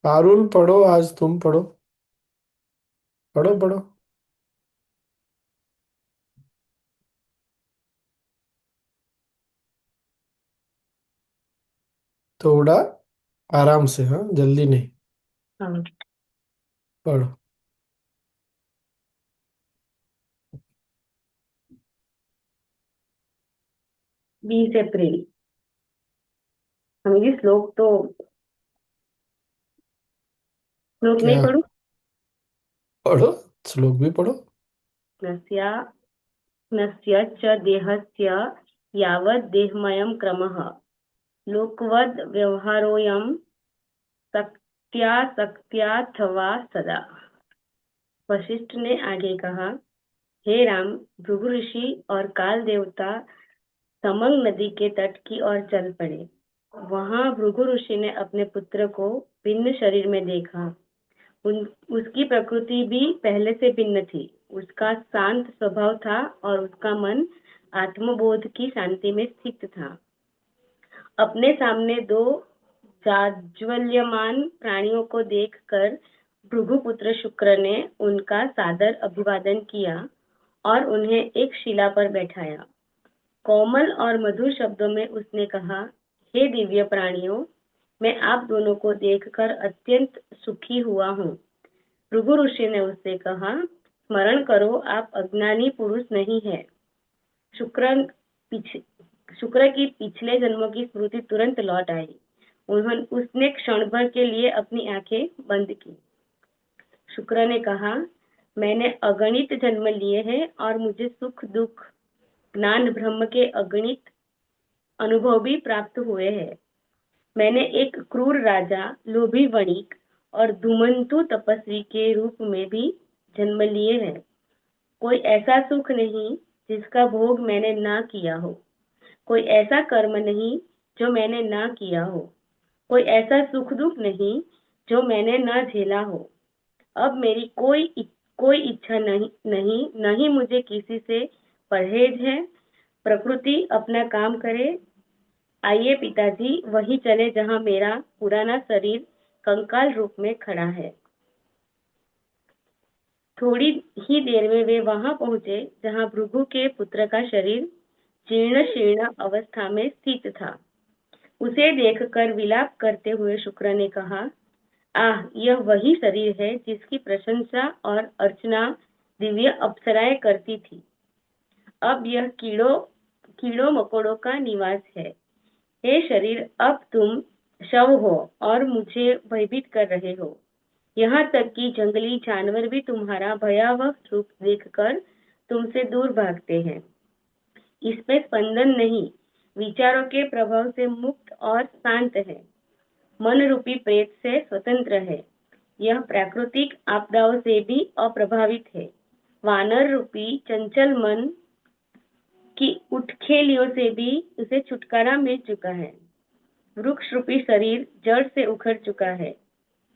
हारून पढ़ो, आज तुम पढ़ो। पढ़ो पढ़ो। थोड़ा आराम से, हाँ, जल्दी नहीं। हाँ। पढ़ो। 20 अप्रैल। हम ये श्लोक तो श्लोक नहीं क्या? पढ़ू। पढ़ो। श्लोक भी पढ़ो। नस्या नस्य च देहस्य यावत् देहमयं क्रमः लोकवद् व्यवहारोऽयं सक्त्यासक्त्याथवा सदा। वशिष्ठ ने आगे कहा, हे राम, भृगु ऋषि और काल देवता समंग नदी के तट की ओर चल पड़े। वहां भृगु ऋषि ने अपने पुत्र को भिन्न शरीर में देखा। उन उसकी प्रकृति भी पहले से भिन्न थी। उसका शांत स्वभाव था और उसका मन आत्मबोध की शांति में स्थित था। अपने सामने दो जाज्वल्यमान प्राणियों को देखकर भृगुपुत्र शुक्र ने उनका सादर अभिवादन किया और उन्हें एक शिला पर बैठाया। कोमल और मधुर शब्दों में उसने कहा, हे दिव्य प्राणियों, मैं आप दोनों को देखकर अत्यंत सुखी हुआ हूँ। भृगु ऋषि ने उससे कहा, स्मरण करो, आप अज्ञानी पुरुष नहीं है। शुक्र पिछ, शुक्र की पिछले जन्मों की स्मृति तुरंत लौट आई। उसने क्षण भर के लिए अपनी आंखें बंद की। शुक्र ने कहा, मैंने अगणित जन्म लिए हैं और मुझे सुख दुख ज्ञान ब्रह्म के अगणित अनुभव भी प्राप्त हुए हैं। मैंने एक क्रूर राजा, लोभी वणिक और धूमंतु तपस्वी के रूप में भी जन्म लिए हैं। कोई ऐसा सुख नहीं जिसका भोग मैंने ना किया हो। कोई ऐसा कर्म नहीं जो मैंने ना किया हो। कोई ऐसा सुख दुख नहीं जो मैंने ना झेला हो। अब मेरी कोई इच्छा नहीं नहीं मुझे किसी से परहेज है। प्रकृति अपना काम करे। आइए पिताजी, वहीं चले जहां मेरा पुराना शरीर कंकाल रूप में खड़ा है। थोड़ी ही देर में वे वहां पहुंचे जहां भृगु के पुत्र का शरीर जीर्ण शीर्ण अवस्था में स्थित था। उसे देखकर विलाप करते हुए शुक्र ने कहा, आह, यह वही शरीर है जिसकी प्रशंसा और अर्चना दिव्य अप्सराएं करती थी। अब यह कीड़ों मकोड़ों का निवास है। हे शरीर, अब तुम शव हो और मुझे भयभीत कर रहे हो। यहाँ तक कि जंगली जानवर भी तुम्हारा भयावह रूप देखकर तुमसे दूर भागते हैं। इसमें स्पंदन नहीं, विचारों के प्रभाव से मुक्त और शांत है। मन रूपी प्रेत से स्वतंत्र है। यह प्राकृतिक आपदाओं से भी अप्रभावित है। वानर रूपी चंचल मन की उठखेलियों से भी उसे छुटकारा मिल चुका है। वृक्ष रूपी शरीर जड़ से उखड़ चुका है।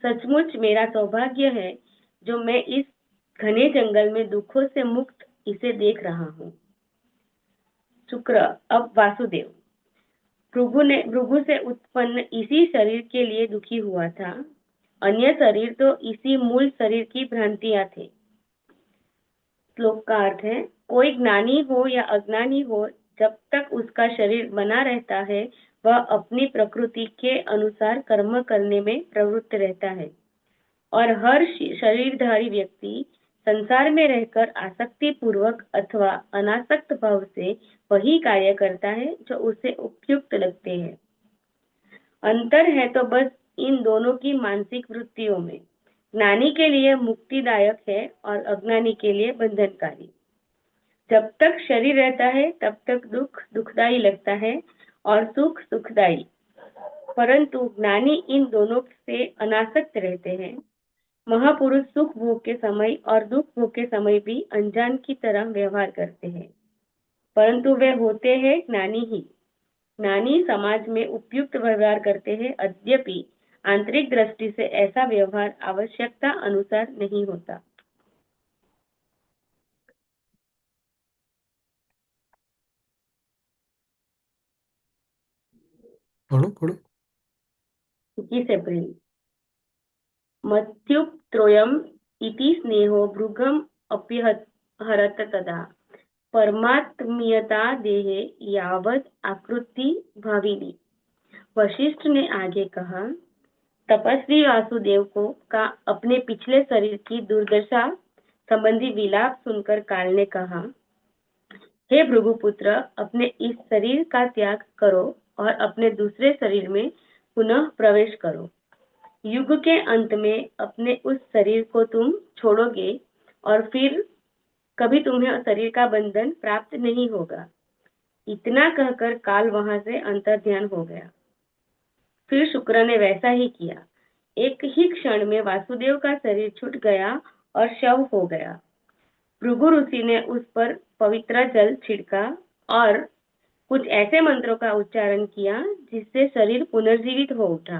सचमुच मेरा सौभाग्य है जो मैं इस घने जंगल में दुखों से मुक्त इसे देख रहा हूँ। शुक्र अब वासुदेव। भृगु से उत्पन्न इसी शरीर के लिए दुखी हुआ था। अन्य शरीर तो इसी मूल शरीर की भ्रांतियां थे। श्लोक का अर्थ है, कोई ज्ञानी हो या अज्ञानी हो, जब तक उसका शरीर बना रहता है वह अपनी प्रकृति के अनुसार कर्म करने में प्रवृत्त रहता है। और हर शरीरधारी व्यक्ति संसार में रहकर आसक्ति पूर्वक अथवा अनासक्त भाव से वही कार्य करता है जो उसे उपयुक्त लगते हैं। अंतर है तो बस इन दोनों की मानसिक वृत्तियों में। ज्ञानी के लिए मुक्तिदायक है और अज्ञानी के लिए बंधनकारी। जब तक शरीर रहता है तब तक दुख दुखदाई लगता है और सुख सुखदाई। परंतु ज्ञानी इन दोनों से अनासक्त रहते हैं। महापुरुष सुख भोग के समय और दुख भोग के समय भी अनजान की तरह व्यवहार करते हैं, परंतु वे होते हैं ज्ञानी ही। ज्ञानी समाज में उपयुक्त व्यवहार करते हैं, यद्यपि आंतरिक दृष्टि से ऐसा व्यवहार आवश्यकता अनुसार नहीं होता। पढ़ो पढ़ो। 21 अप्रैल। मत्युपत्रोयम् इति स्नेहो भृगम् हरत तदा परमात्मीयता देहे यावत् आकृति भाविनी। वशिष्ठ ने आगे कहा, तपस्वी वासुदेव को का अपने पिछले शरीर की दुर्दशा संबंधी विलाप सुनकर काल ने कहा, हे भृगुपुत्र, अपने इस शरीर का त्याग करो और अपने दूसरे शरीर में पुनः प्रवेश करो। युग के अंत में अपने उस शरीर को तुम छोड़ोगे और फिर कभी तुम्हें शरीर का बंधन प्राप्त नहीं होगा। इतना कहकर काल वहां से अंतर्ध्यान हो गया। फिर शुक्र ने वैसा ही किया। एक ही क्षण में वासुदेव का शरीर छूट गया और शव हो गया। भृगु ऋषि ने उस पर पवित्र जल छिड़का और कुछ ऐसे मंत्रों का उच्चारण किया जिससे शरीर पुनर्जीवित हो उठा।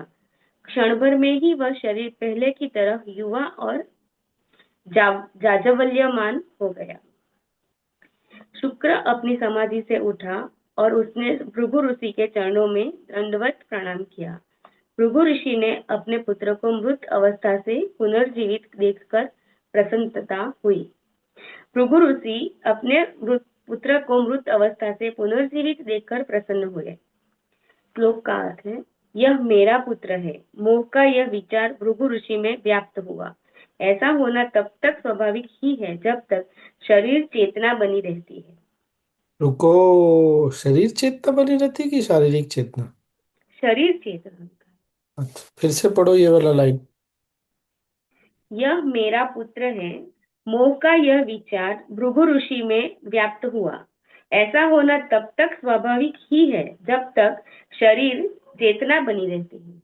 क्षण भर में ही वह शरीर पहले की तरह युवा और जाज्वल्यमान हो गया। शुक्र अपनी समाधि से उठा और उसने भृगु ऋषि के चरणों में दंडवत प्रणाम किया। भृगु ऋषि ने अपने पुत्र को मृत अवस्था से पुनर्जीवित देखकर प्रसन्नता हुई। भृगु ऋषि अपने पुत्र को मृत अवस्था से पुनर्जीवित देखकर प्रसन्न हुए। श्लोक का अर्थ है, यह मेरा पुत्र है। मोह का यह विचार भृगु ऋषि में व्याप्त हुआ। ऐसा होना तब तक स्वाभाविक ही है जब तक शरीर चेतना बनी रहती है। रुको, शरीर चेतना बनी रहती कि शारीरिक चेतना? शरीर चेतना। अच्छा, फिर से पढ़ो ये वाला लाइन। यह मेरा पुत्र है। मोह का यह विचार भृगु ऋषि में व्याप्त हुआ। ऐसा होना तब तक स्वाभाविक ही है जब तक शरीर चेतना बनी रहती है।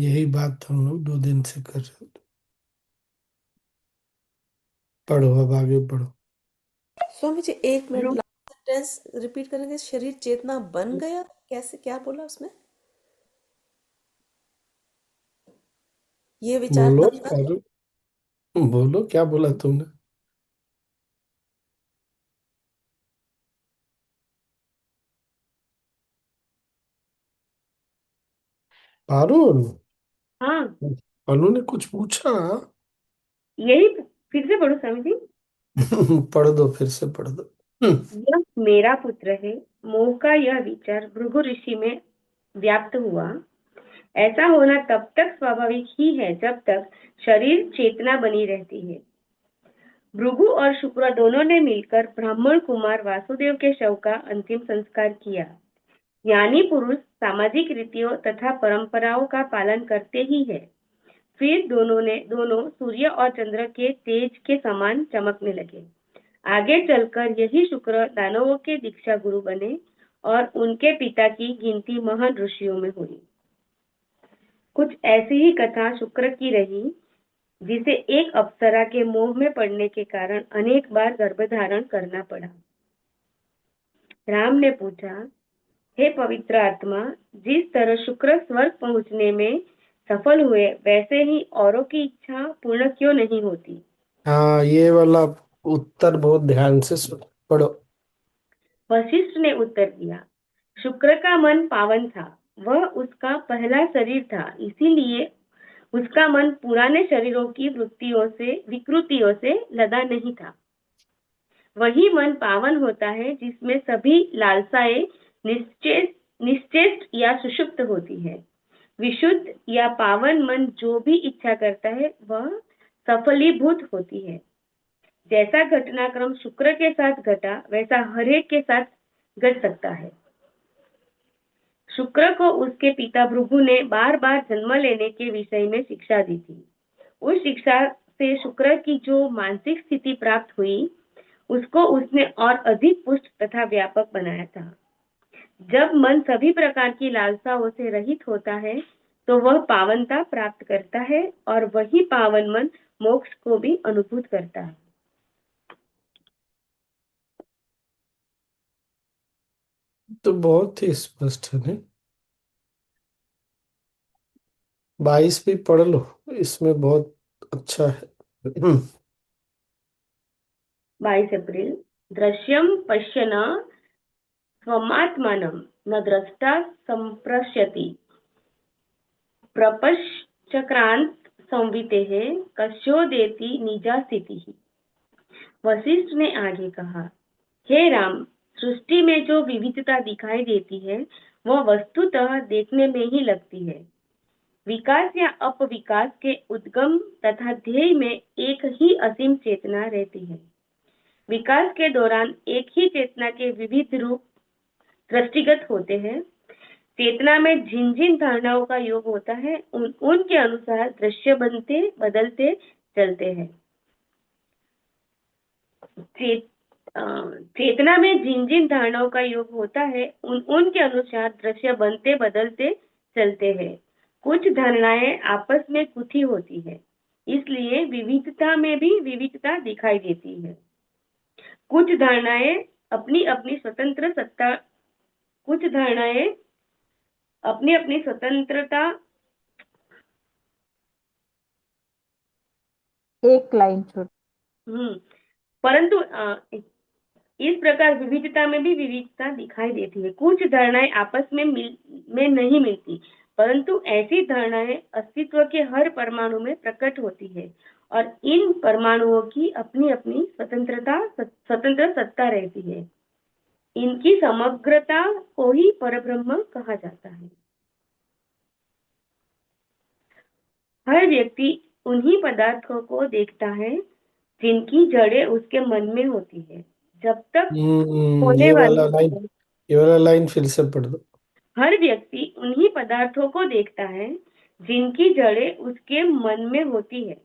यही बात हम लोग 2 दिन से कर रहे थे। पढ़ो, अब आगे पढ़ो। स्वामी जी, एक minute, Bhrigu last sentence repeat करेंगे। शरीर चेतना बन गया, कैसे, क्या बोला उसमें? ये विचार बोलो तब तक। और बोलो, क्या बोला तुमने? पारुल, हाँ, अनु ने कुछ पूछा। यही फिर से पढ़ो स्वामी जी। पढ़ दो, फिर से पढ़ दो। यह मेरा पुत्र है। मोह का यह विचार भृगु ऋषि में व्याप्त हुआ। ऐसा होना तब तक स्वाभाविक ही है जब तक शरीर चेतना बनी रहती है। भृगु और शुक्र दोनों ने मिलकर ब्राह्मण कुमार वासुदेव के शव का अंतिम संस्कार किया। ज्ञानी पुरुष सामाजिक रीतियों तथा परंपराओं का पालन करते ही है। फिर दोनों सूर्य और चंद्र के तेज के समान चमकने लगे। आगे चलकर यही शुक्र दानवों के दीक्षा गुरु बने और उनके पिता की गिनती महान ऋषियों में हुई। कुछ ऐसी ही कथा शुक्र की रही, जिसे एक अप्सरा के मोह में पड़ने के कारण अनेक बार गर्भधारण करना पड़ा। राम ने पूछा, हे पवित्र आत्मा, जिस तरह शुक्र स्वर्ग पहुंचने में सफल हुए, वैसे ही औरों की इच्छा पूर्ण क्यों नहीं होती? हाँ, ये वाला उत्तर बहुत ध्यान से पढ़ो। वशिष्ठ ने उत्तर दिया, शुक्र का मन पावन था। वह उसका पहला शरीर था, इसीलिए उसका मन पुराने शरीरों की विकृतियों से लदा नहीं था। वही मन पावन होता है जिसमें सभी लालसाएं निश्चेष्ट या सुषुप्त होती है। विशुद्ध या पावन मन जो भी इच्छा करता है वह सफलीभूत होती है। जैसा घटनाक्रम शुक्र के साथ घटा, वैसा हरेक के साथ घट सकता है। शुक्र को उसके पिता भृगु ने बार बार जन्म लेने के विषय में शिक्षा दी थी। उस शिक्षा से शुक्र की जो मानसिक स्थिति प्राप्त हुई, उसको उसने और अधिक पुष्ट तथा व्यापक बनाया था। जब मन सभी प्रकार की लालसाओं से रहित होता है तो वह पावनता प्राप्त करता है और वही पावन मन मोक्ष को भी अनुभूत करता है। तो बहुत ही स्पष्ट है नहीं? 22 भी पढ़ लो, इसमें बहुत अच्छा है। 22 अप्रैल। दृश्यम पश्यन् स्वमात्मानं न द्रष्टा संप्रश्यति। प्रपश्चक्रांत संवितेः कस्योदेति निजा स्थितिः। वशिष्ठ ने आगे कहा, हे राम, सृष्टि में जो विविधता दिखाई देती है वह वस्तुतः देखने में ही लगती है। विकास या अपविकास के उद्गम तथा ध्येय में एक ही असीम चेतना रहती है। विकास के दौरान एक ही चेतना के विविध रूप दृष्टिगत होते हैं। चेतना में जिन जिन धारणाओं का योग होता है उनके अनुसार दृश्य बनते बदलते चलते हैं। चेतना में जिन जिन धारणाओं का योग होता है उनके अनुसार दृश्य बनते बदलते चलते हैं। कुछ धारणाएं आपस में गुथी होती है, इसलिए विविधता में भी विविधता दिखाई देती है। कुछ धारणाएं अपनी अपनी स्वतंत्रता एक लाइन छोड़। परंतु इस प्रकार विविधता में भी विविधता दिखाई देती है। कुछ धारणाएं आपस में नहीं मिलती, परंतु ऐसी धारणाएं अस्तित्व के हर परमाणु में प्रकट होती है और इन परमाणुओं की अपनी अपनी स्वतंत्र सत्ता रहती है। इनकी समग्रता को ही परब्रह्म कहा जाता है। हर व्यक्ति उन्हीं पदार्थों को देखता है जिनकी जड़ें उसके मन में होती है। जब तक होने ये वाला लाइन फिर से पढ़ दो। हर व्यक्ति उन्हीं पदार्थों को देखता है जिनकी जड़ें उसके मन में होती है।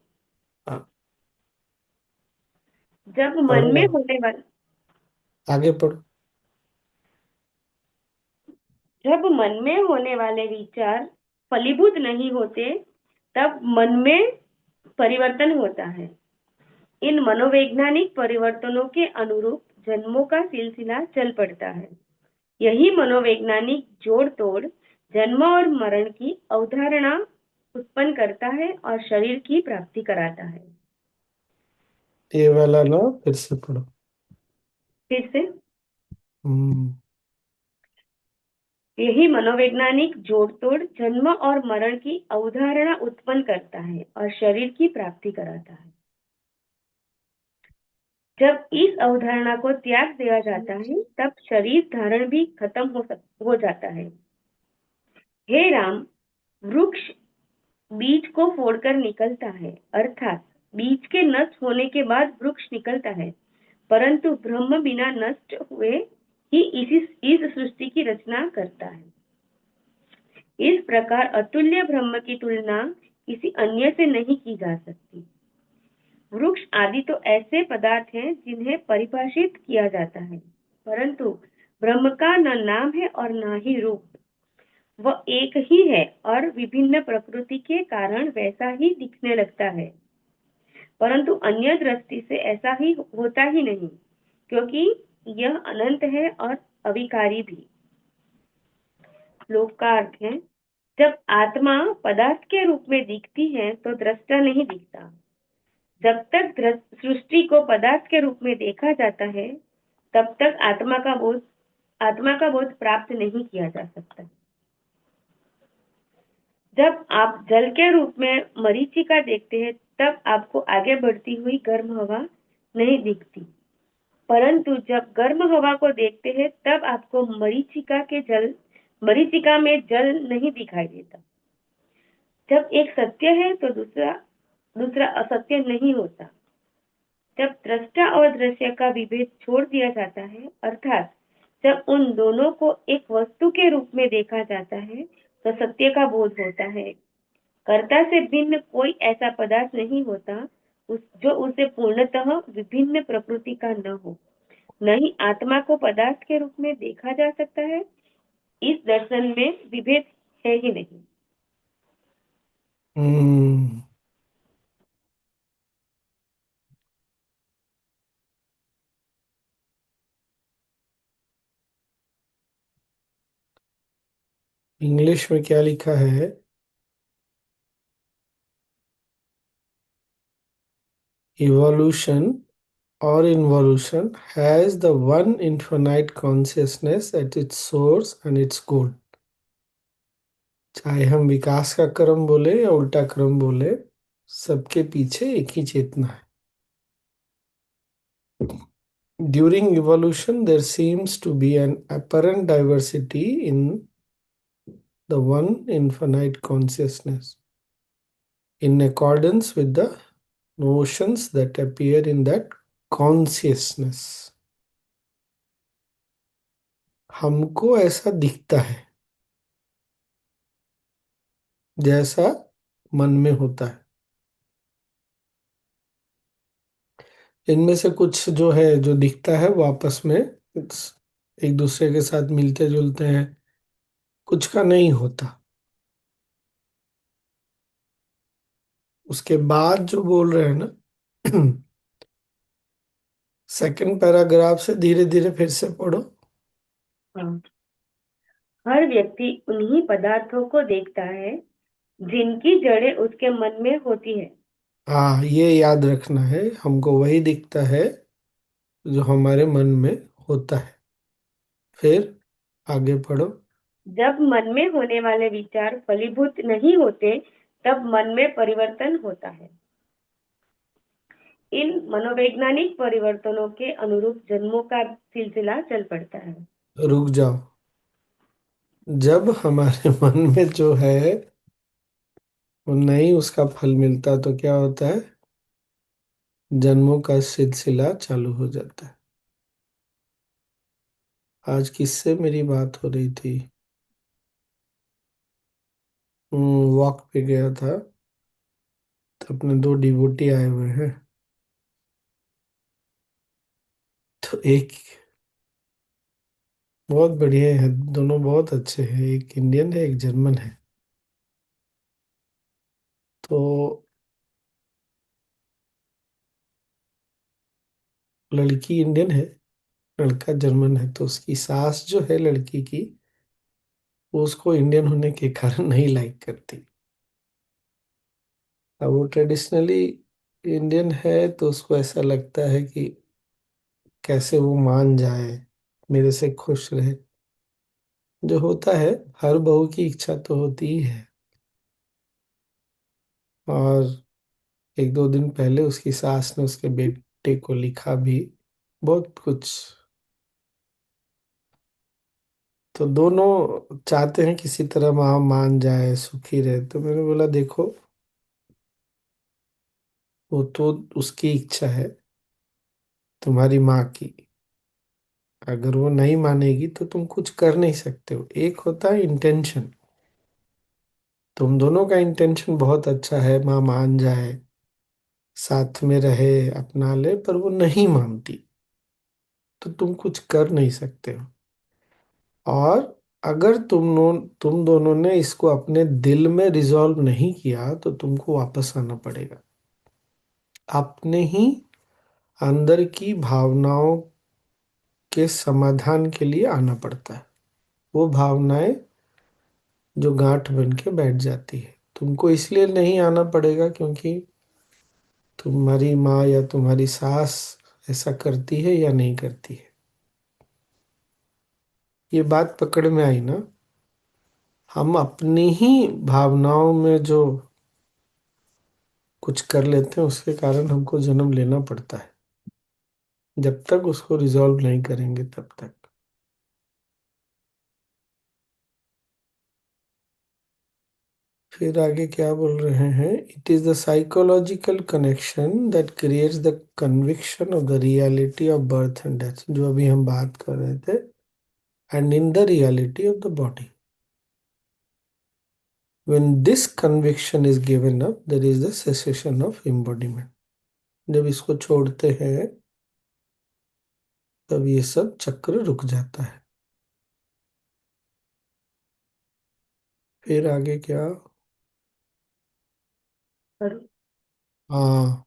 जब मन में होने वाले आगे पढ़ो। जब मन में होने वाले विचार फलीभूत नहीं होते तब मन में परिवर्तन होता है। इन मनोवैज्ञानिक परिवर्तनों के अनुरूप जन्मों का सिलसिला चल पड़ता है। यही मनोवैज्ञानिक जोड़ तोड़ जन्म और मरण की अवधारणा उत्पन्न करता है और शरीर की प्राप्ति कराता है। ये वाला ना फिर से पढ़ो। फिर से यही मनोवैज्ञानिक जोड़ तोड़ जन्म और मरण की अवधारणा उत्पन्न करता है और शरीर की प्राप्ति कराता है। जब इस अवधारणा को त्याग दिया जाता है तब शरीर धारण भी खत्म हो जाता है। हे राम, वृक्ष बीज को फोड़कर निकलता है, अर्थात बीज के नष्ट होने के बाद वृक्ष निकलता है, परंतु ब्रह्म बिना नष्ट हुए ही इस सृष्टि की रचना करता है। इस प्रकार अतुल्य ब्रह्म की तुलना किसी अन्य से नहीं की जा सकती। वृक्ष आदि तो ऐसे पदार्थ हैं जिन्हें परिभाषित किया जाता है, परंतु ब्रह्म का न नाम है और न ही रूप। वह एक ही है और विभिन्न प्रकृति के कारण वैसा ही दिखने लगता है, परंतु अन्य दृष्टि से ऐसा ही होता ही नहीं, क्योंकि यह अनंत है और अविकारी भी। श्लोक का अर्थ है, जब आत्मा पदार्थ के रूप में दिखती है तो दृष्टा नहीं दिखता। जब तक सृष्टि को पदार्थ के रूप में देखा जाता है तब तक आत्मा का बोध प्राप्त नहीं किया जा सकता। जब आप जल के रूप में मरीचिका देखते हैं तब आपको आगे बढ़ती हुई गर्म हवा नहीं दिखती, परंतु जब गर्म हवा को देखते हैं तब आपको मरीचिका में जल नहीं दिखाई देता। जब एक सत्य है तो दूसरा असत्य नहीं होता। जब दृष्टा और दृश्य का विभेद छोड़ दिया जाता है, अर्थात जब उन दोनों को एक वस्तु के रूप में देखा जाता है तो सत्य का बोध होता है। कर्ता से भिन्न कोई ऐसा पदार्थ नहीं होता जो उसे पूर्णतः विभिन्न प्रकृति का न हो। न ही आत्मा को पदार्थ के रूप में देखा जा सकता है। इस दर्शन में विभेद है ही नहीं। इंग्लिश में क्या लिखा है? Evolution or involution has the one infinite consciousness at its source and its goal. चाहे हम विकास का क्रम बोले या उल्टा क्रम बोले, सबके पीछे एक ही चेतना है। During evolution, there seems to be an apparent diversity in the one infinite consciousness, in accordance with the notions that appear in that consciousness. हमको ऐसा दिखता है जैसा मन में होता है। इनमें से कुछ जो है, जो दिखता है वो आपस में एक दूसरे के साथ मिलते जुलते हैं, कुछ का नहीं होता। उसके बाद जो बोल रहे हैं ना, सेकंड पैराग्राफ से धीरे धीरे फिर से पढ़ो। हाँ। हर व्यक्ति उन्हीं पदार्थों को देखता है जिनकी जड़ें उसके मन में होती है। हाँ, ये याद रखना है, हमको वही दिखता है जो हमारे मन में होता है। फिर आगे पढ़ो। जब मन में होने वाले विचार फलीभूत नहीं होते, तब मन में परिवर्तन होता है। इन मनोवैज्ञानिक परिवर्तनों के अनुरूप जन्मों का सिलसिला चल पड़ता है। रुक जाओ। जब हमारे मन में जो है वो नहीं, उसका फल मिलता तो क्या होता है? जन्मों का सिलसिला चालू हो जाता है। आज किससे मेरी बात हो रही थी? वॉक पे गया था, तो अपने दो डिवोटी आए हुए हैं। तो एक बहुत बढ़िया है, दोनों बहुत अच्छे हैं, एक इंडियन है एक जर्मन है। तो लड़की इंडियन है, लड़का जर्मन है। तो उसकी सास जो है लड़की की, वो उसको इंडियन होने के कारण नहीं लाइक करती। अब वो ट्रेडिशनली इंडियन है, तो उसको ऐसा लगता है कि कैसे वो मान जाए, मेरे से खुश रहे। जो होता है, हर बहू की इच्छा तो होती ही है। और एक दो दिन पहले उसकी सास ने उसके बेटे को लिखा भी बहुत कुछ। तो दोनों चाहते हैं किसी तरह माँ मान जाए, सुखी रहे। तो मैंने बोला देखो, वो तो उसकी इच्छा है, तुम्हारी माँ की। अगर वो नहीं मानेगी तो तुम कुछ कर नहीं सकते हो। एक होता है इंटेंशन, तुम दोनों का इंटेंशन बहुत अच्छा है, माँ मान जाए, साथ में रहे, अपना ले, पर वो नहीं मानती, तो तुम कुछ कर नहीं सकते हो। और अगर तुम दोनों ने इसको अपने दिल में रिजॉल्व नहीं किया, तो तुमको वापस आना पड़ेगा। अपने ही अंदर की भावनाओं के समाधान के लिए आना पड़ता है। वो भावनाएं जो गांठ बन के बैठ जाती है, तुमको इसलिए नहीं आना पड़ेगा क्योंकि तुम्हारी माँ या तुम्हारी सास ऐसा करती है या नहीं करती है। ये बात पकड़ में आई ना? हम अपनी ही भावनाओं में जो कुछ कर लेते हैं, उसके कारण हमको जन्म लेना पड़ता है। जब तक उसको रिजॉल्व नहीं करेंगे तब तक। फिर आगे क्या बोल रहे हैं? It is the psychological connection that creates the conviction of the reality of birth and death, जो अभी हम बात कर रहे थे, and in the reality of the body. When this conviction is given up, there is the cessation of embodiment. जब इसको छोड़ते हैं, तब ये सब चक्र रुक जाता है। फिर आगे क्या? और हाँ,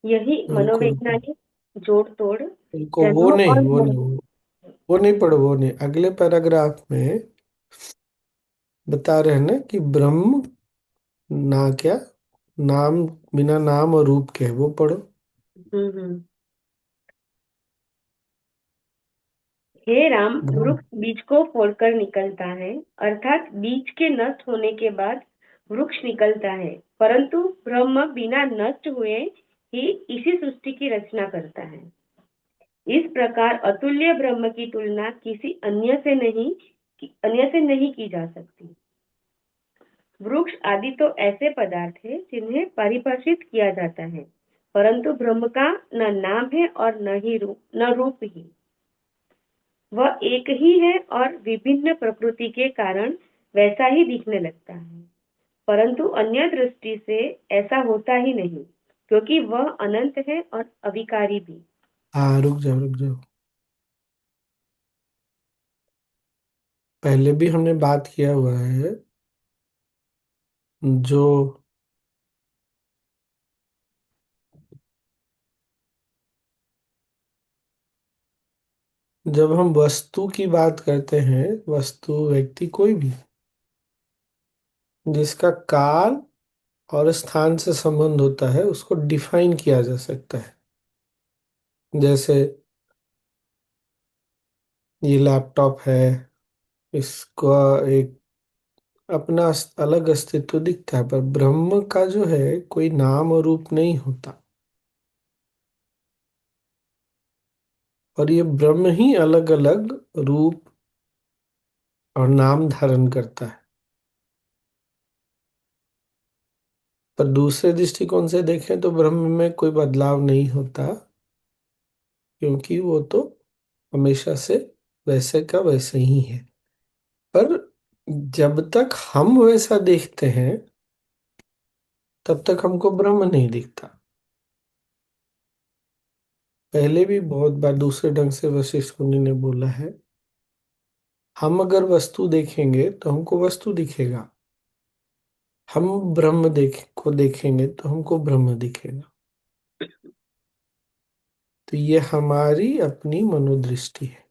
यही रुको रुको, मनोवैज्ञानिक जोड़ तोड़ रुको, वो जन्मों नहीं और वो नहीं वो नहीं पढ़ो, वो नहीं। अगले पैराग्राफ में बता रहे हैं ना कि ब्रह्म ना क्या, नाम, बिना नाम और रूप के है, वो पढ़ो। हम्म। हे राम, ब्रह्म। वृक्ष बीज को फोड़कर निकलता है, अर्थात बीज के नष्ट होने के बाद वृक्ष निकलता है, परंतु ब्रह्म बिना नष्ट हुए ही इसी सृष्टि की रचना करता है। इस प्रकार अतुल्य ब्रह्म की तुलना किसी अन्य से नहीं की जा सकती। वृक्ष आदि तो ऐसे पदार्थ है जिन्हें परिभाषित किया जाता है, परंतु ब्रह्म का न नाम है और न रूप ही। वह एक ही है और विभिन्न प्रकृति के कारण वैसा ही दिखने लगता है, परंतु अन्य दृष्टि से ऐसा होता ही नहीं, क्योंकि वह अनंत है और अविकारी भी। हाँ, रुक जाओ रुक जाओ। पहले भी हमने बात किया हुआ है। जो जब हम वस्तु की बात करते हैं, वस्तु व्यक्ति कोई भी जिसका काल और स्थान से संबंध होता है, उसको डिफाइन किया जा सकता है। जैसे ये लैपटॉप है, इसका एक अपना अलग अस्तित्व दिखता है, पर ब्रह्म का जो है कोई नाम और रूप नहीं होता, और ये ब्रह्म ही अलग अलग रूप और नाम धारण करता है। पर दूसरे दृष्टिकोण से देखें तो ब्रह्म में कोई बदलाव नहीं होता, क्योंकि वो तो हमेशा से वैसे का वैसे ही है। पर जब तक हम वैसा देखते हैं, तब तक हमको ब्रह्म नहीं दिखता। पहले भी बहुत बार दूसरे ढंग से वशिष्ठ मुनि ने बोला है, हम अगर वस्तु देखेंगे तो हमको वस्तु दिखेगा, हम को देखेंगे तो हमको ब्रह्म दिखेगा। तो ये हमारी अपनी मनोदृष्टि है,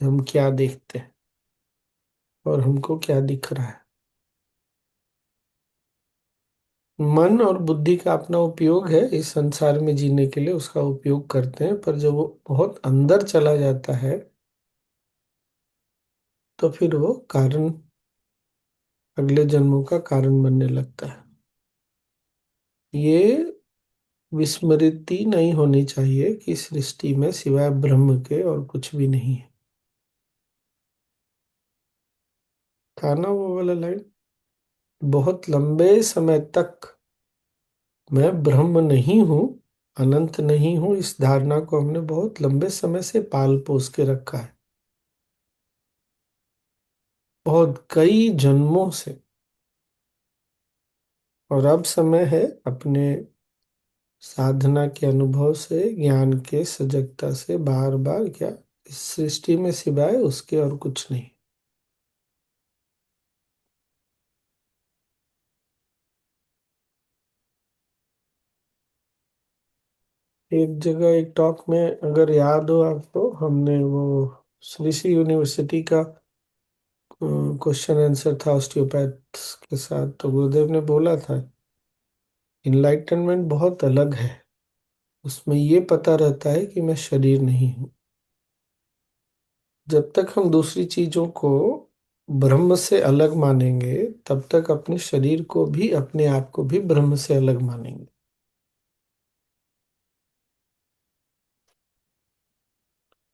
हम क्या देखते हैं और हमको क्या दिख रहा है। मन और बुद्धि का अपना उपयोग है इस संसार में जीने के लिए, उसका उपयोग करते हैं, पर जब वो बहुत अंदर चला जाता है तो फिर वो कारण, अगले जन्मों का कारण बनने लगता है। ये विस्मृति नहीं होनी चाहिए कि सृष्टि में सिवाय ब्रह्म के और कुछ भी नहीं है। था ना वो वाला लाइन, बहुत लंबे समय तक मैं ब्रह्म नहीं हूँ, अनंत नहीं हूँ, इस धारणा को हमने बहुत लंबे समय से पाल पोस के रखा है, बहुत कई जन्मों से। और अब समय है अपने साधना के अनुभव से, ज्ञान के सजगता से बार बार क्या, इस सृष्टि में सिवाय उसके और कुछ नहीं। एक जगह एक टॉक में, अगर याद हो आपको, हमने वो श्री श्री यूनिवर्सिटी का क्वेश्चन आंसर था ऑस्टियोपैथ के साथ, तो गुरुदेव ने बोला था इनलाइटनमेंट बहुत अलग है, उसमें ये पता रहता है कि मैं शरीर नहीं हूँ। जब तक हम दूसरी चीजों को ब्रह्म से अलग मानेंगे, तब तक अपने शरीर को भी, अपने आप को भी ब्रह्म से अलग मानेंगे।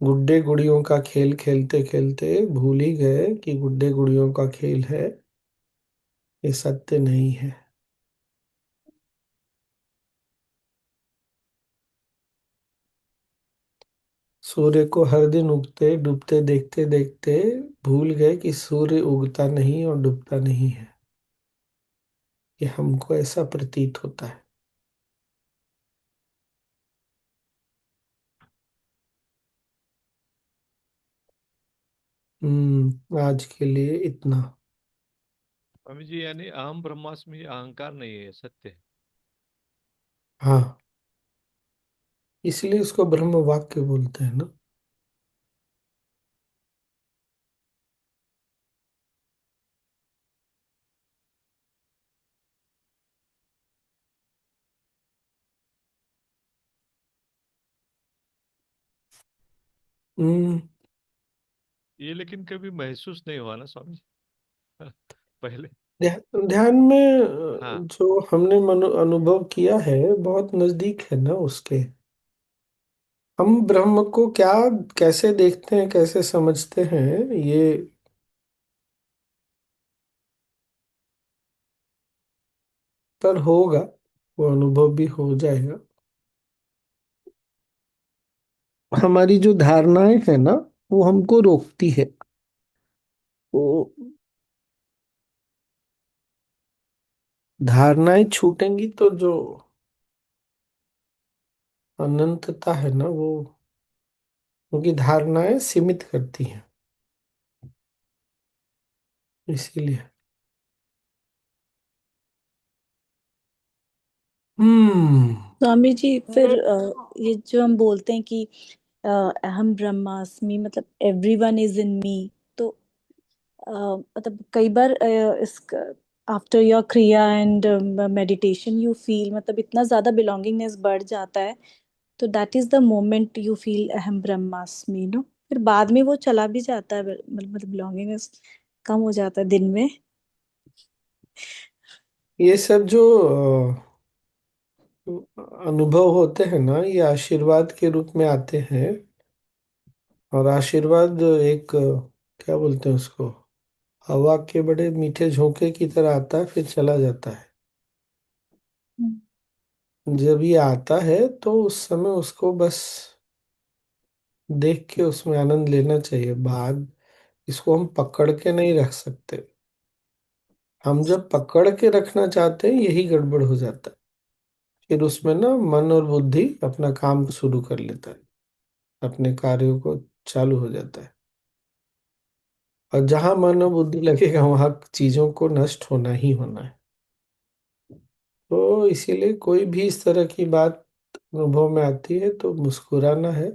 गुड्डे गुड़ियों का खेल खेलते खेलते भूल ही गए कि गुड्डे गुड़ियों का खेल है, ये सत्य नहीं है। सूर्य को हर दिन उगते डूबते देखते देखते भूल गए कि सूर्य उगता नहीं और डूबता नहीं है, ये हमको ऐसा प्रतीत होता है। आज के लिए इतना। स्वामी जी, यानी अहम ब्रह्मास्मि अहंकार नहीं है, सत्य है। हाँ, इसलिए उसको ब्रह्म वाक्य बोलते हैं ना। हम्म ये लेकिन कभी महसूस नहीं हुआ ना स्वामी जी। पहले। ध्यान में हाँ। जो हमने अनुभव किया है बहुत नजदीक है ना उसके। हम ब्रह्म को क्या कैसे देखते हैं, कैसे समझते हैं, ये पर होगा, वो अनुभव भी हो जाएगा। हमारी जो धारणाएं है ना, वो हमको रोकती है। वो धारणाएं छूटेंगी तो जो अनंतता है ना, वो उनकी धारणाएं सीमित करती हैं, इसीलिए। हम्म। स्वामी जी फिर ये जो हम बोलते हैं कि अहम ब्रह्मास्मि मतलब एवरीवन इज इन मी, तो मतलब कई बार इस आफ्टर योर क्रिया एंड मेडिटेशन यू फील मतलब इतना ज्यादा बिलोंगिंगनेस बढ़ जाता है, तो that is the moment you feel अहम ब्रह्मास्मि नो। फिर बाद में वो चला भी जाता है, मतलब बिलोंगिंगनेस कम हो जाता है दिन में। ये सब जो अनुभव होते हैं ना, ये आशीर्वाद के रूप में आते हैं। और आशीर्वाद एक क्या बोलते हैं उसको, हवा के बड़े मीठे झोंके की तरह आता है, फिर चला जाता है। हम्म। जब ये आता है तो उस समय उसको बस देख के उसमें आनंद लेना चाहिए। बाद इसको हम पकड़ के नहीं रख सकते। हम जब पकड़ के रखना चाहते हैं, यही गड़बड़ हो जाता है। फिर उसमें ना मन और बुद्धि अपना काम शुरू कर लेता है, अपने कार्यों को चालू हो जाता है। और जहां मन और बुद्धि लगेगा, वहां चीजों को नष्ट होना ही होना है। तो इसीलिए कोई भी इस तरह की बात अनुभव में आती है तो मुस्कुराना है।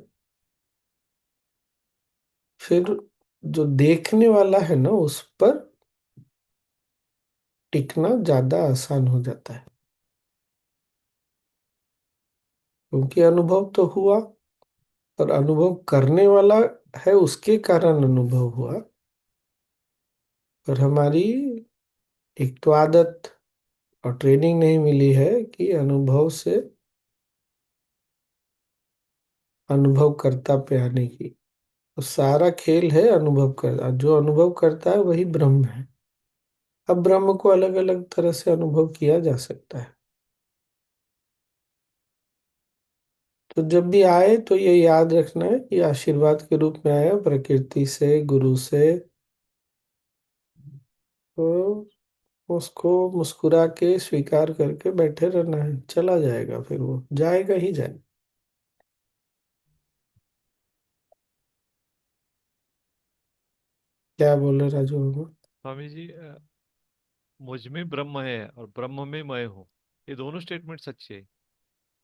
फिर जो देखने वाला है ना, उस पर टिकना ज्यादा आसान हो जाता है, क्योंकि अनुभव तो हुआ, पर अनुभव करने वाला है, उसके कारण अनुभव हुआ। पर हमारी एक तो आदत और ट्रेनिंग नहीं मिली है कि अनुभव से अनुभव करता पे आने की। तो सारा खेल है अनुभव कर, जो अनुभव करता है वही ब्रह्म है। अब ब्रह्म को अलग अलग तरह से अनुभव किया जा सकता है। तो जब भी आए तो ये याद रखना है कि आशीर्वाद के रूप में आया, प्रकृति से, गुरु से। तो उसको मुस्कुरा के स्वीकार करके बैठे रहना है, चला जाएगा, फिर वो जाएगा ही जाएगा। क्या बोले राजू बाबू? स्वामी जी, मुझ में ब्रह्म है और ब्रह्म में मैं हूँ, ये दोनों स्टेटमेंट सच्चे है।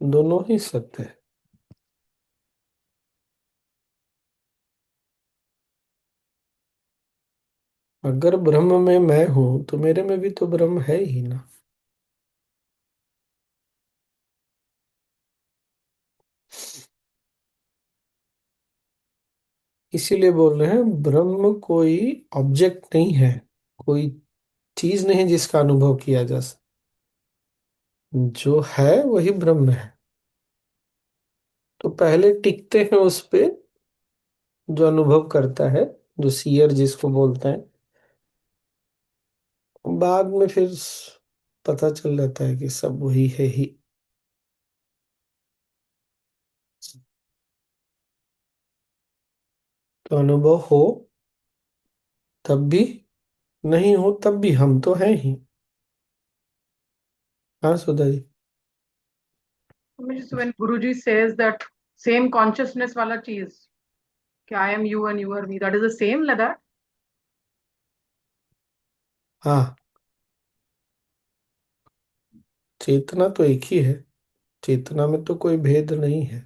दोनों ही सत्य है। अगर ब्रह्म में मैं हूं तो मेरे में भी तो ब्रह्म है ही ना। इसीलिए बोल रहे हैं, ब्रह्म कोई ऑब्जेक्ट नहीं है, कोई चीज नहीं जिसका अनुभव किया जा सकता। जो है वही ब्रह्म है। तो पहले टिकते हैं उस पे जो अनुभव करता है, जो सीयर जिसको बोलते हैं। बाद में फिर पता चल जाता है कि सब वही है ही। तो अनुभव हो तब भी, नहीं हो तब भी, हम तो हैं ही। हाँ Sudha ji. So when Guruji says that same consciousness wala cheez, कि I am you and you are me, that is the same like that? हाँ, चेतना तो एक ही है। चेतना में तो कोई भेद नहीं है।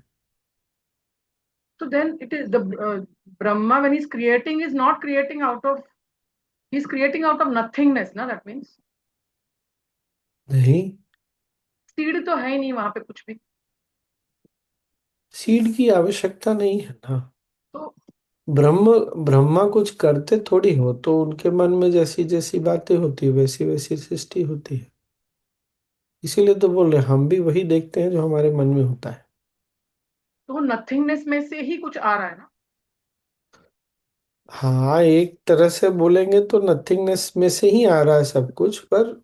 So then it is the Brahma when he's creating is not creating out of, he's creating out of nothingness, na, that means नहीं, seed तो है ही नहीं वहां पे कुछ भी। सीड की आवश्यकता नहीं है ना। तो ब्रह्म ब्रह्मा कुछ करते थोड़ी हो, तो उनके मन में जैसी जैसी बातें होती है वैसी वैसी सृष्टि होती है। इसीलिए तो बोल रहे हैं, हम भी वही देखते हैं जो हमारे मन में होता है। तो वो नथिंगनेस में से ही कुछ आ रहा है ना। हाँ, एक तरह से बोलेंगे तो नथिंगनेस में से ही आ रहा है सब कुछ, पर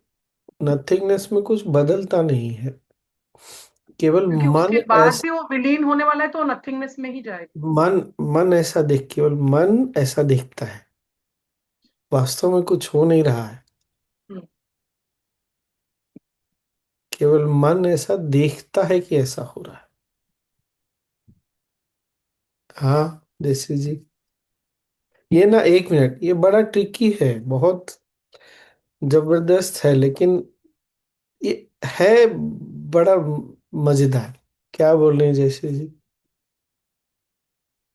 नथिंगनेस में कुछ बदलता नहीं है, केवल क्योंकि मन उसके बाद ऐसा। भी वो विलीन होने वाला है, तो नथिंगनेस में ही जाएगा। मन मन ऐसा देख, केवल मन ऐसा दिखता है, वास्तव में कुछ हो नहीं रहा है। हम्म। केवल मन ऐसा देखता है कि ऐसा हो रहा है। हाँ जैसे जी, ये ना, एक मिनट, ये बड़ा ट्रिकी है, बहुत जबरदस्त है, लेकिन ये है बड़ा मजेदार। क्या बोल रहे हैं जैसे जी?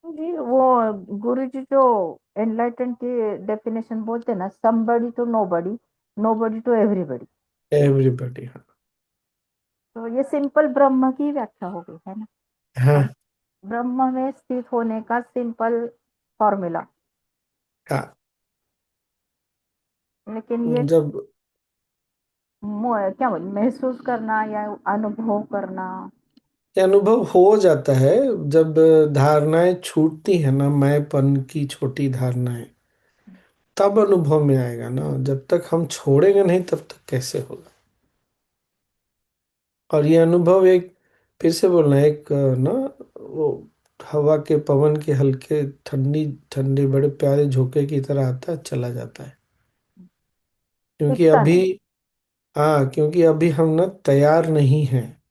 जी वो गुरु जी जो एनलाइटन की डेफिनेशन बोलते हैं ना, somebody to nobody, nobody to everybody. Everybody, हाँ। तो ये सिंपल ब्रह्म की व्याख्या हो गई है ना। हाँ। हम ब्रह्म में स्थित होने का सिंपल फॉर्मूला। हाँ, लेकिन ये जब क्या बोल, महसूस करना या अनुभव करना। ये अनुभव हो जाता है, जब धारणाएं छूटती है ना, मैंपन की छोटी धारणाएं, तब अनुभव में आएगा ना। जब तक हम छोड़ेंगे नहीं तब तक कैसे होगा। और ये अनुभव एक, फिर से बोलना, एक ना, वो हवा के, पवन के हल्के ठंडी ठंडी बड़े प्यारे झोंके की तरह आता है, चला जाता है। क्योंकि टिकता अभी, नहीं। हाँ, क्योंकि अभी हम ना तैयार नहीं हैं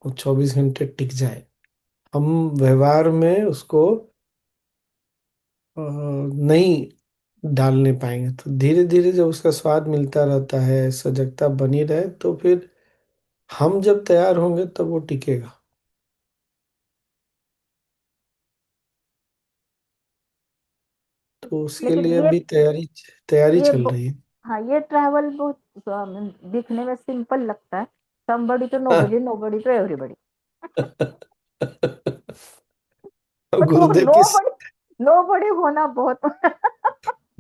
वो 24 घंटे टिक जाए। हम व्यवहार में उसको नहीं डालने पाएंगे। तो धीरे धीरे जब उसका स्वाद मिलता रहता है, सजगता बनी रहे, तो फिर हम जब तैयार होंगे तब वो टिकेगा। तो उसके लेकिन लिए ये अभी तैयारी तैयारी ये चल ब- रही है। हाँ, ये ट्रैवल बहुत दिखने में सिंपल लगता है। समबडी टू हाँ। Nobody, nobody to everybody. और बट वो गुरुदेव की नोबडी, नोबडी होना बहुत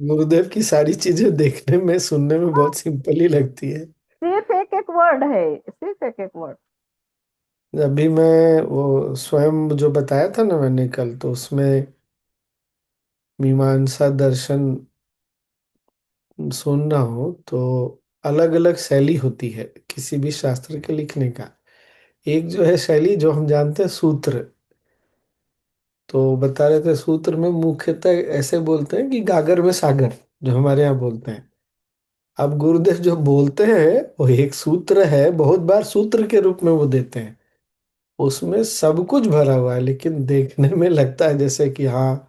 गुरुदेव की सारी चीजें देखने में, सुनने में बहुत सिंपल ही लगती है। सिर्फ एक एक वर्ड है, सिर्फ एक एक वर्ड। अभी मैं वो स्वयं जो बताया था ना मैंने कल, तो उसमें मीमांसा दर्शन सुन रहा हूँ, तो अलग अलग शैली होती है किसी भी शास्त्र के लिखने का। एक जो है शैली जो हम जानते हैं, सूत्र। तो बता रहे थे, सूत्र में मुख्यतः ऐसे बोलते हैं कि गागर में सागर, जो हमारे यहाँ बोलते हैं। अब गुरुदेव जो बोलते हैं वो एक सूत्र है, बहुत बार सूत्र के रूप में वो देते हैं, उसमें सब कुछ भरा हुआ है, लेकिन देखने में लगता है जैसे कि हाँ,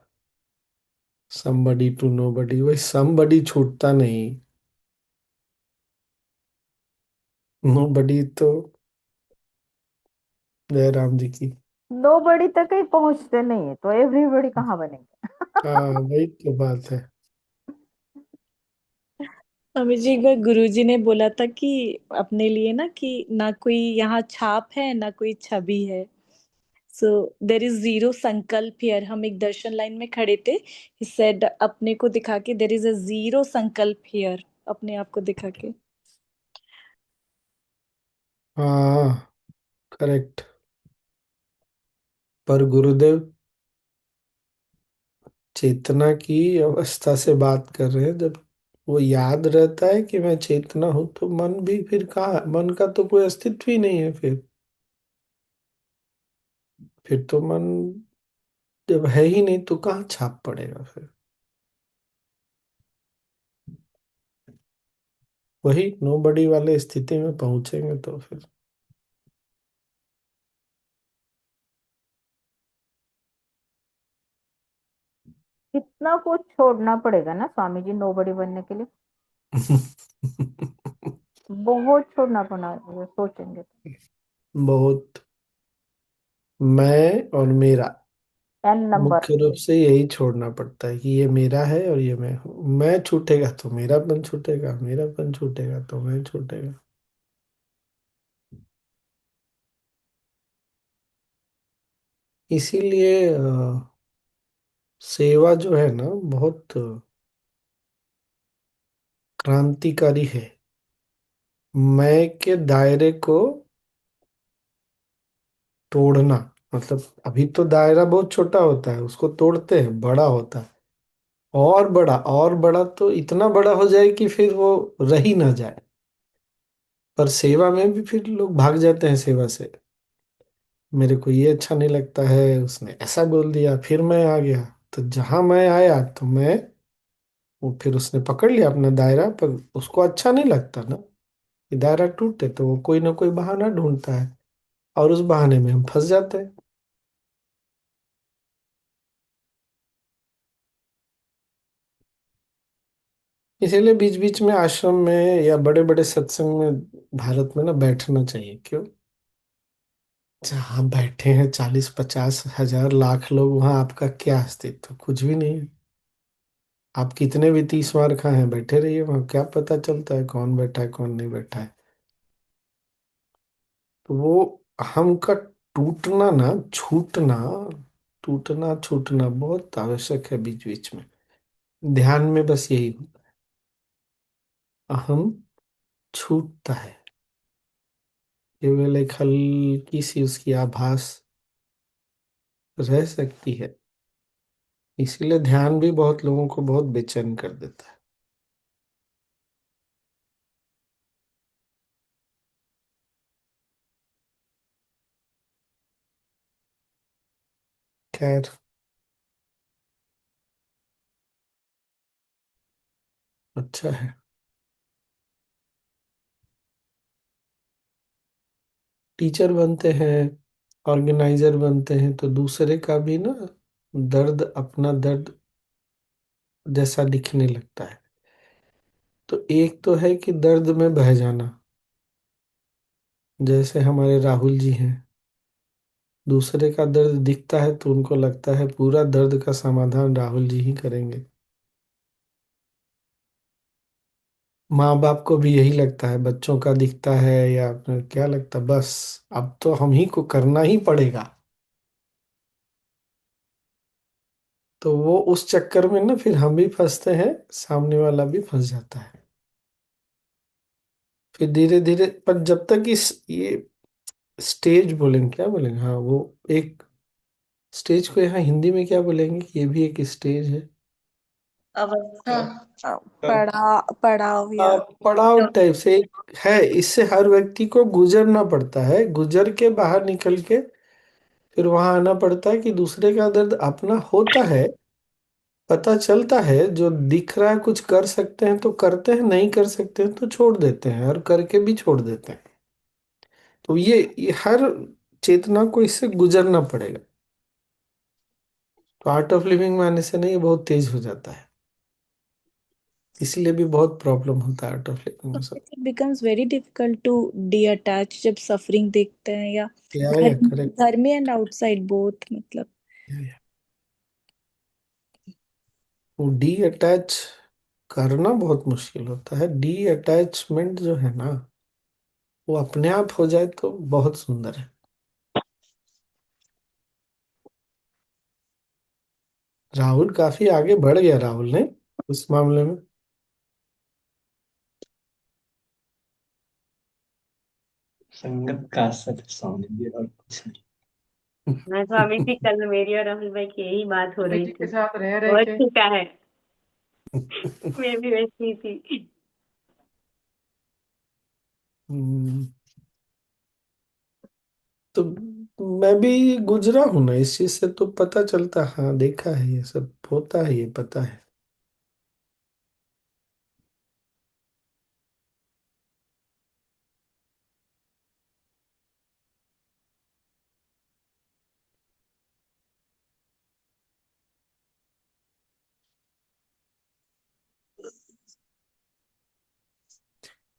समबडी टू नोबडी, वही समबडी छूटता नहीं। नोबडी तो जय राम जी की। नोबडी तक ही पहुंचते नहीं है, तो एवरीबडी कहाँ बनेंगे। हाँ, वही तो बात है। अमित जी, एक बार गुरुजी ने बोला था कि अपने लिए ना, कि ना कोई यहाँ छाप है ना कोई छवि है। सो देर इज जीरो संकल्प हियर। हम एक दर्शन लाइन में खड़े थे, ही सेड, अपने को दिखा के, देर इज अ जीरो संकल्प हियर, अपने आप को दिखा के। हाँ, करेक्ट। पर गुरुदेव चेतना की अवस्था से बात कर रहे हैं। जब वो याद रहता है कि मैं चेतना हूं, तो मन भी फिर कहाँ, मन का तो कोई अस्तित्व ही नहीं है फिर तो मन जब है ही नहीं तो कहाँ छाप पड़ेगा फिर। वही नो बड़ी वाले स्थिति में पहुंचेंगे तो फिर। कितना कुछ छोड़ना पड़ेगा ना स्वामी जी नोबडी बनने के लिए। बहुत छोड़ना पड़ा, सोचेंगे तो। बहुत। मैं और मेरा, एन नंबर। मुख्य रूप से यही छोड़ना पड़ता है कि ये मेरा है और ये मैं हूँ। मैं छूटेगा तो मेरापन छूटेगा, मेरापन छूटेगा तो मैं छूटेगा। इसीलिए सेवा जो है ना बहुत क्रांतिकारी है। मैं के दायरे को तोड़ना, मतलब अभी तो दायरा बहुत छोटा होता है, उसको तोड़ते हैं, बड़ा होता है, और बड़ा और बड़ा, तो इतना बड़ा हो जाए कि फिर वो रह ही ना जाए। पर सेवा में भी फिर लोग भाग जाते हैं सेवा से। मेरे को ये अच्छा नहीं लगता है, उसने ऐसा बोल दिया, फिर मैं आ गया। तो जहां मैं आया तो मैं, वो फिर उसने पकड़ लिया अपना दायरा, पर उसको अच्छा नहीं लगता ना कि दायरा टूटे, तो वो कोई ना कोई बहाना ढूंढता है, और उस बहाने में हम फंस जाते हैं। इसीलिए बीच बीच में आश्रम में या बड़े बड़े सत्संग में भारत में ना बैठना चाहिए। क्यों? जहाँ बैठे हैं 40-50 हजार लाख लोग, वहां आपका क्या अस्तित्व? कुछ भी नहीं है। आप कितने भी 30 बार खाए हैं, बैठे रहिए वहां, क्या पता चलता है कौन बैठा है कौन नहीं बैठा है। तो वो हम का टूटना ना, छूटना, टूटना छूटना बहुत आवश्यक है बीच बीच में। ध्यान में बस यही होता है, अहम छूटता है, केवल एक हल्की सी उसकी आभास रह सकती है। इसीलिए ध्यान भी बहुत लोगों को बहुत बेचैन कर देता है। खैर, अच्छा है। टीचर बनते हैं, ऑर्गेनाइजर बनते हैं, तो दूसरे का भी ना दर्द अपना दर्द जैसा दिखने लगता है। तो एक तो है कि दर्द में बह जाना, जैसे हमारे राहुल जी हैं। दूसरे का दर्द दिखता है तो उनको लगता है पूरा दर्द का समाधान राहुल जी ही करेंगे। माँ बाप को भी यही लगता है, बच्चों का दिखता है या अपने क्या लगता है, बस अब तो हम ही को करना ही पड़ेगा। तो वो उस चक्कर में ना फिर हम भी फंसते हैं, सामने वाला भी फंस जाता है। फिर धीरे धीरे, पर जब तक इस ये स्टेज बोलेंगे, क्या बोलेंगे, हाँ वो एक स्टेज को यहाँ हिंदी में क्या बोलेंगे कि ये भी एक स्टेज है। अवस्था। पड़ाव या पड़ाव टाइप से एक है। इससे हर व्यक्ति को गुजरना पड़ता है, गुजर के बाहर निकल के फिर वहां आना पड़ता है कि दूसरे का दर्द अपना होता है, पता चलता है। जो दिख रहा है कुछ कर सकते हैं तो करते हैं, नहीं कर सकते हैं तो छोड़ देते हैं, और करके भी छोड़ देते हैं। तो ये हर चेतना को इससे गुजरना पड़ेगा। तो आर्ट ऑफ लिविंग में आने से नहीं, ये बहुत तेज हो जाता है। इसलिए भी बहुत प्रॉब्लम होता है आर्ट ऑफ लिविंग में सब। It becomes very difficult to detach जब सफरिंग देखते हैं, या या घर करेक्ट। घर में एंड आउटसाइड बोथ, मतलब वो डी अटैच करना बहुत मुश्किल होता है। डी अटैचमेंट जो है ना, वो अपने आप हो जाए तो बहुत सुंदर है। राहुल काफी आगे बढ़ गया, राहुल ने उस मामले में। संगत का असर स्वामी जी, और कुछ हाँ स्वामी जी, कल मेरी और राहुल भाई की यही बात हो स्वामी रही जी के थी। साथ रह रहे बहुत के छूटा है। मैं भी वैसी थी। हम्म, तो मैं भी गुजरा हूं ना इस चीज से, तो पता चलता, हाँ देखा है ये सब होता है, ये पता है।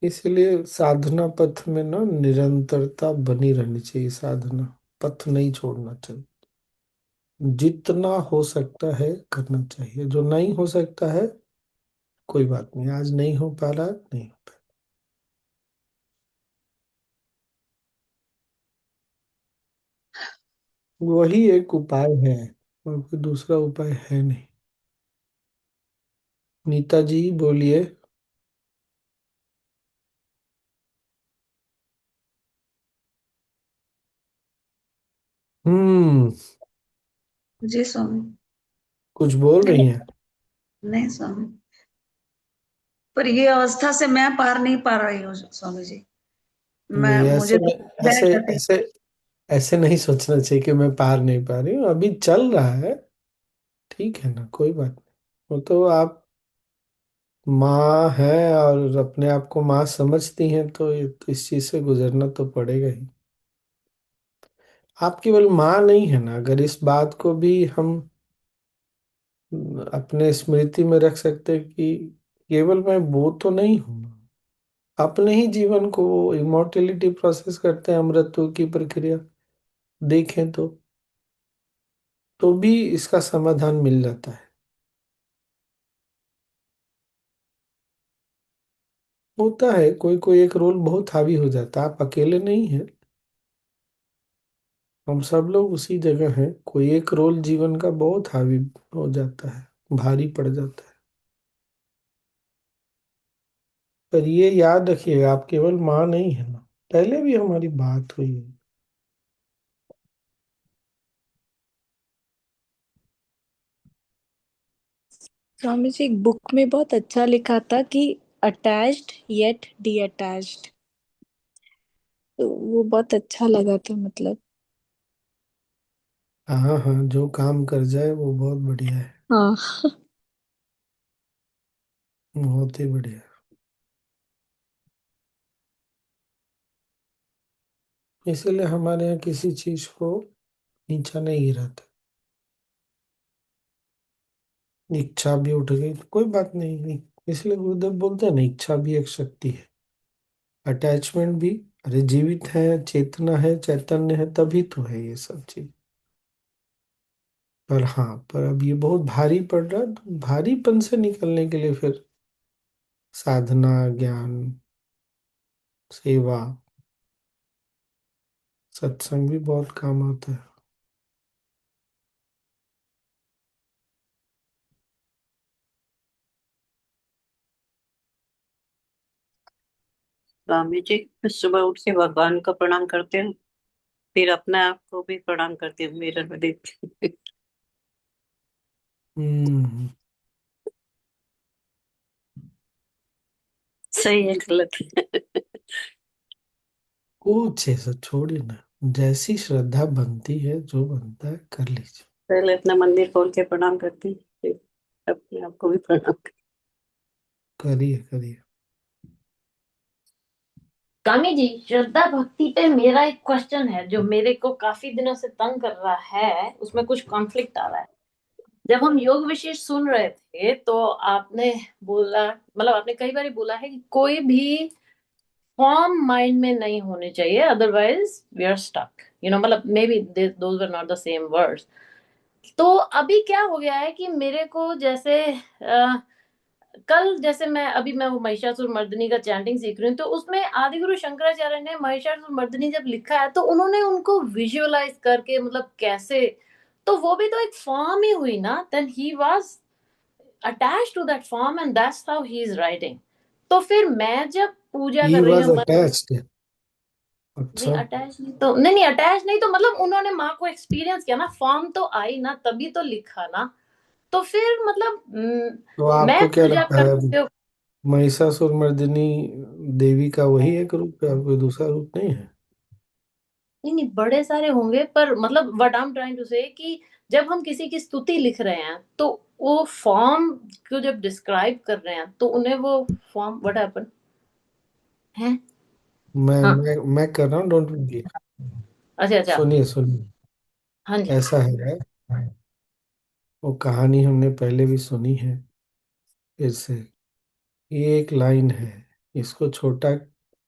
इसलिए साधना पथ में ना निरंतरता बनी रहनी चाहिए। साधना पथ नहीं छोड़ना चाहिए। जितना हो सकता है करना चाहिए, जो नहीं हो सकता है कोई बात नहीं, आज नहीं हो पा रहा, नहीं हो पा रहा। वही एक उपाय है। और कोई दूसरा उपाय है नहीं। नीता जी बोलिए। हम्म। जी स्वामी। कुछ बोल रही नहीं, हैं? नहीं स्वामी, पर ये अवस्था से मैं पार नहीं पा रही हूँ स्वामी जी। मैं नहीं, मुझे तो ऐसे बैठ जाती। ऐसे ऐसे नहीं सोचना चाहिए कि मैं पार नहीं पा रही हूँ, अभी चल रहा है। ठीक है ना, कोई बात नहीं। वो तो आप माँ है और अपने आप को माँ समझती हैं, तो तो इस चीज से गुजरना तो पड़ेगा ही। आप केवल माँ नहीं है ना, अगर इस बात को भी हम अपने स्मृति में रख सकते हैं कि केवल मैं वो तो नहीं हूँ ना। अपने ही जीवन को इमोर्टेलिटी प्रोसेस करते हैं, अमृतत्व की प्रक्रिया देखें तो भी इसका समाधान मिल जाता है। होता है कोई कोई एक रोल बहुत हावी हो जाता है, आप अकेले नहीं हैं। हम सब लोग उसी जगह हैं, कोई एक रोल जीवन का बहुत हावी हो जाता है, भारी पड़ जाता है। पर ये याद रखिएगा, आप केवल माँ नहीं है ना, पहले भी हमारी बात हुई है। स्वामी जी एक बुक में बहुत अच्छा लिखा था कि अटैच्ड येट डी अटैच्ड, तो वो बहुत अच्छा लगा था मतलब। हाँ हाँ, जो काम कर जाए वो बहुत बढ़िया है। हाँ। बहुत ही बढ़िया। इसीलिए हमारे यहाँ किसी चीज को नीचा नहीं गिराता। इच्छा भी उठ गई तो कोई बात नहीं, नहीं। इसलिए गुरुदेव बोलते हैं ना, इच्छा भी एक शक्ति है, अटैचमेंट भी। अरे जीवित है, चेतना है, चैतन्य है, तभी तो है ये सब चीज। पर हाँ, पर अब ये बहुत भारी पड़ रहा है, तो भारीपन से निकलने के लिए फिर साधना, ज्ञान, सेवा, सत्संग भी बहुत काम आता है। स्वामी जी मैं सुबह उठ के भगवान को प्रणाम करते हूँ, फिर अपने आप को भी प्रणाम करती हूँ, मिरर में देखती हूँ। हम्म। सही है गलत है? कुछ ऐसा छोड़िए ना, जैसी श्रद्धा बनती है, जो बनता है कर लीजिए। पहले अपना मंदिर खोल के प्रणाम करती हूँ, फिर अपने आप को भी प्रणाम करती करिए करिए। कामी जी, श्रद्धा भक्ति पे मेरा एक क्वेश्चन है जो मेरे को काफी दिनों से तंग कर रहा है, उसमें कुछ कॉन्फ्लिक्ट आ रहा है। जब हम योग विशेष सुन रहे थे तो आपने बोला, मतलब आपने कई बार बोला है कि कोई भी फॉर्म माइंड में नहीं होने चाहिए, अदरवाइज वी आर स्टक, मतलब may be those were not the same words. तो अभी क्या हो गया है कि मेरे को जैसे कल जैसे मैं वो महिषासुर मर्दिनी का चैंटिंग सीख रही हूँ, तो उसमें आदिगुरु शंकराचार्य ने महिषासुर मर्दिनी जब लिखा है तो उन्होंने उनको विजुअलाइज करके, मतलब कैसे, तो वो भी तो एक फॉर्म ही हुई ना, then he was attached to that form and that's how he is writing. तो फिर मैं जब पूजा ही कर रही वॉज हूँ, अटैच्ड। नहीं अच्छा। अटैच नहीं तो नहीं अटैच नहीं तो मतलब उन्होंने माँ को एक्सपीरियंस किया ना, फॉर्म तो आई ना, तभी तो लिखा ना। तो फिर मतलब तो मैं आपको क्या पूजा लगता है, करते हो। महिषासुर मर्दिनी देवी का वही एक रूप है और कोई दूसरा रूप नहीं है? नहीं नहीं, बड़े सारे होंगे, पर मतलब what I am trying to say कि जब हम किसी की स्तुति लिख रहे हैं तो वो फॉर्म को जब डिस्क्राइब कर रहे हैं तो उन्हें वो फॉर्म व्हाट हैपन है। मैं हाँ। मैं मैं कर रहा हूँ, डोंट वरी। अच्छा अच्छा। सुनिए सुनिए। हाँ जी। ऐसा है, वो कहानी हमने पहले भी सुनी है, फिर से। ये एक लाइन है, इसको छोटा,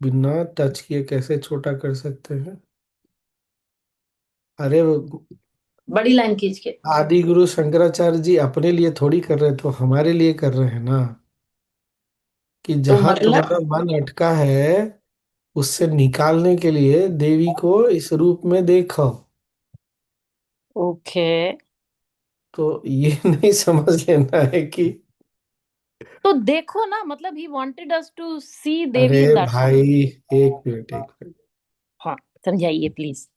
बिना टच किए कैसे छोटा कर सकते हैं? अरे वो बड़ी लाइन खींच के। आदि गुरु शंकराचार्य जी अपने लिए थोड़ी कर रहे, तो हमारे लिए कर रहे हैं ना, कि तो जहां मतलब तुम्हारा मन अटका है उससे निकालने के लिए देवी को इस रूप में देखो। ओके। तो ये नहीं समझ लेना है कि तो देखो ना, मतलब ही वांटेड अस टू सी अरे देवी इन दैट फॉर्म। भाई, एक मिनट। हाँ, समझाइए प्लीज।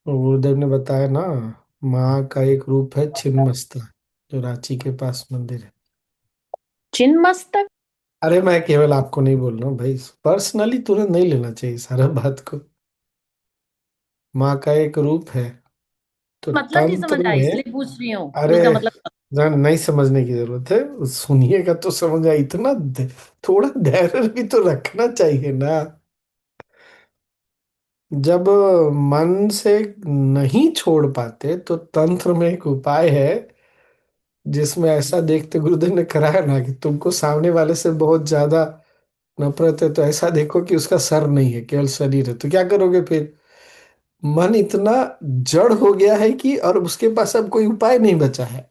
गुरुदेव ने बताया ना, माँ का एक रूप है छिन्नमस्ता, जो रांची के पास मंदिर है। चिन्मस्तक। अरे मैं केवल आपको नहीं बोल रहा हूँ भाई, पर्सनली तुरंत नहीं लेना चाहिए सारा बात को। माँ का एक रूप है, तो मतलब नहीं समझ तंत्र आया, में। इसलिए पूछ रही हूँ कि अरे उसका मतलब। नहीं समझने की जरूरत है, सुनिएगा तो समझ आए। इतना थोड़ा धैर्य भी तो रखना चाहिए ना। जब मन से नहीं छोड़ पाते तो तंत्र में एक उपाय है, जिसमें ऐसा देखते गुरुदेव ने कराया ना कि तुमको सामने वाले से बहुत ज्यादा नफरत है, तो ऐसा देखो कि उसका सर नहीं है, केवल शरीर है। तो क्या करोगे फिर? मन इतना जड़ हो गया है कि और उसके पास अब कोई उपाय नहीं बचा है।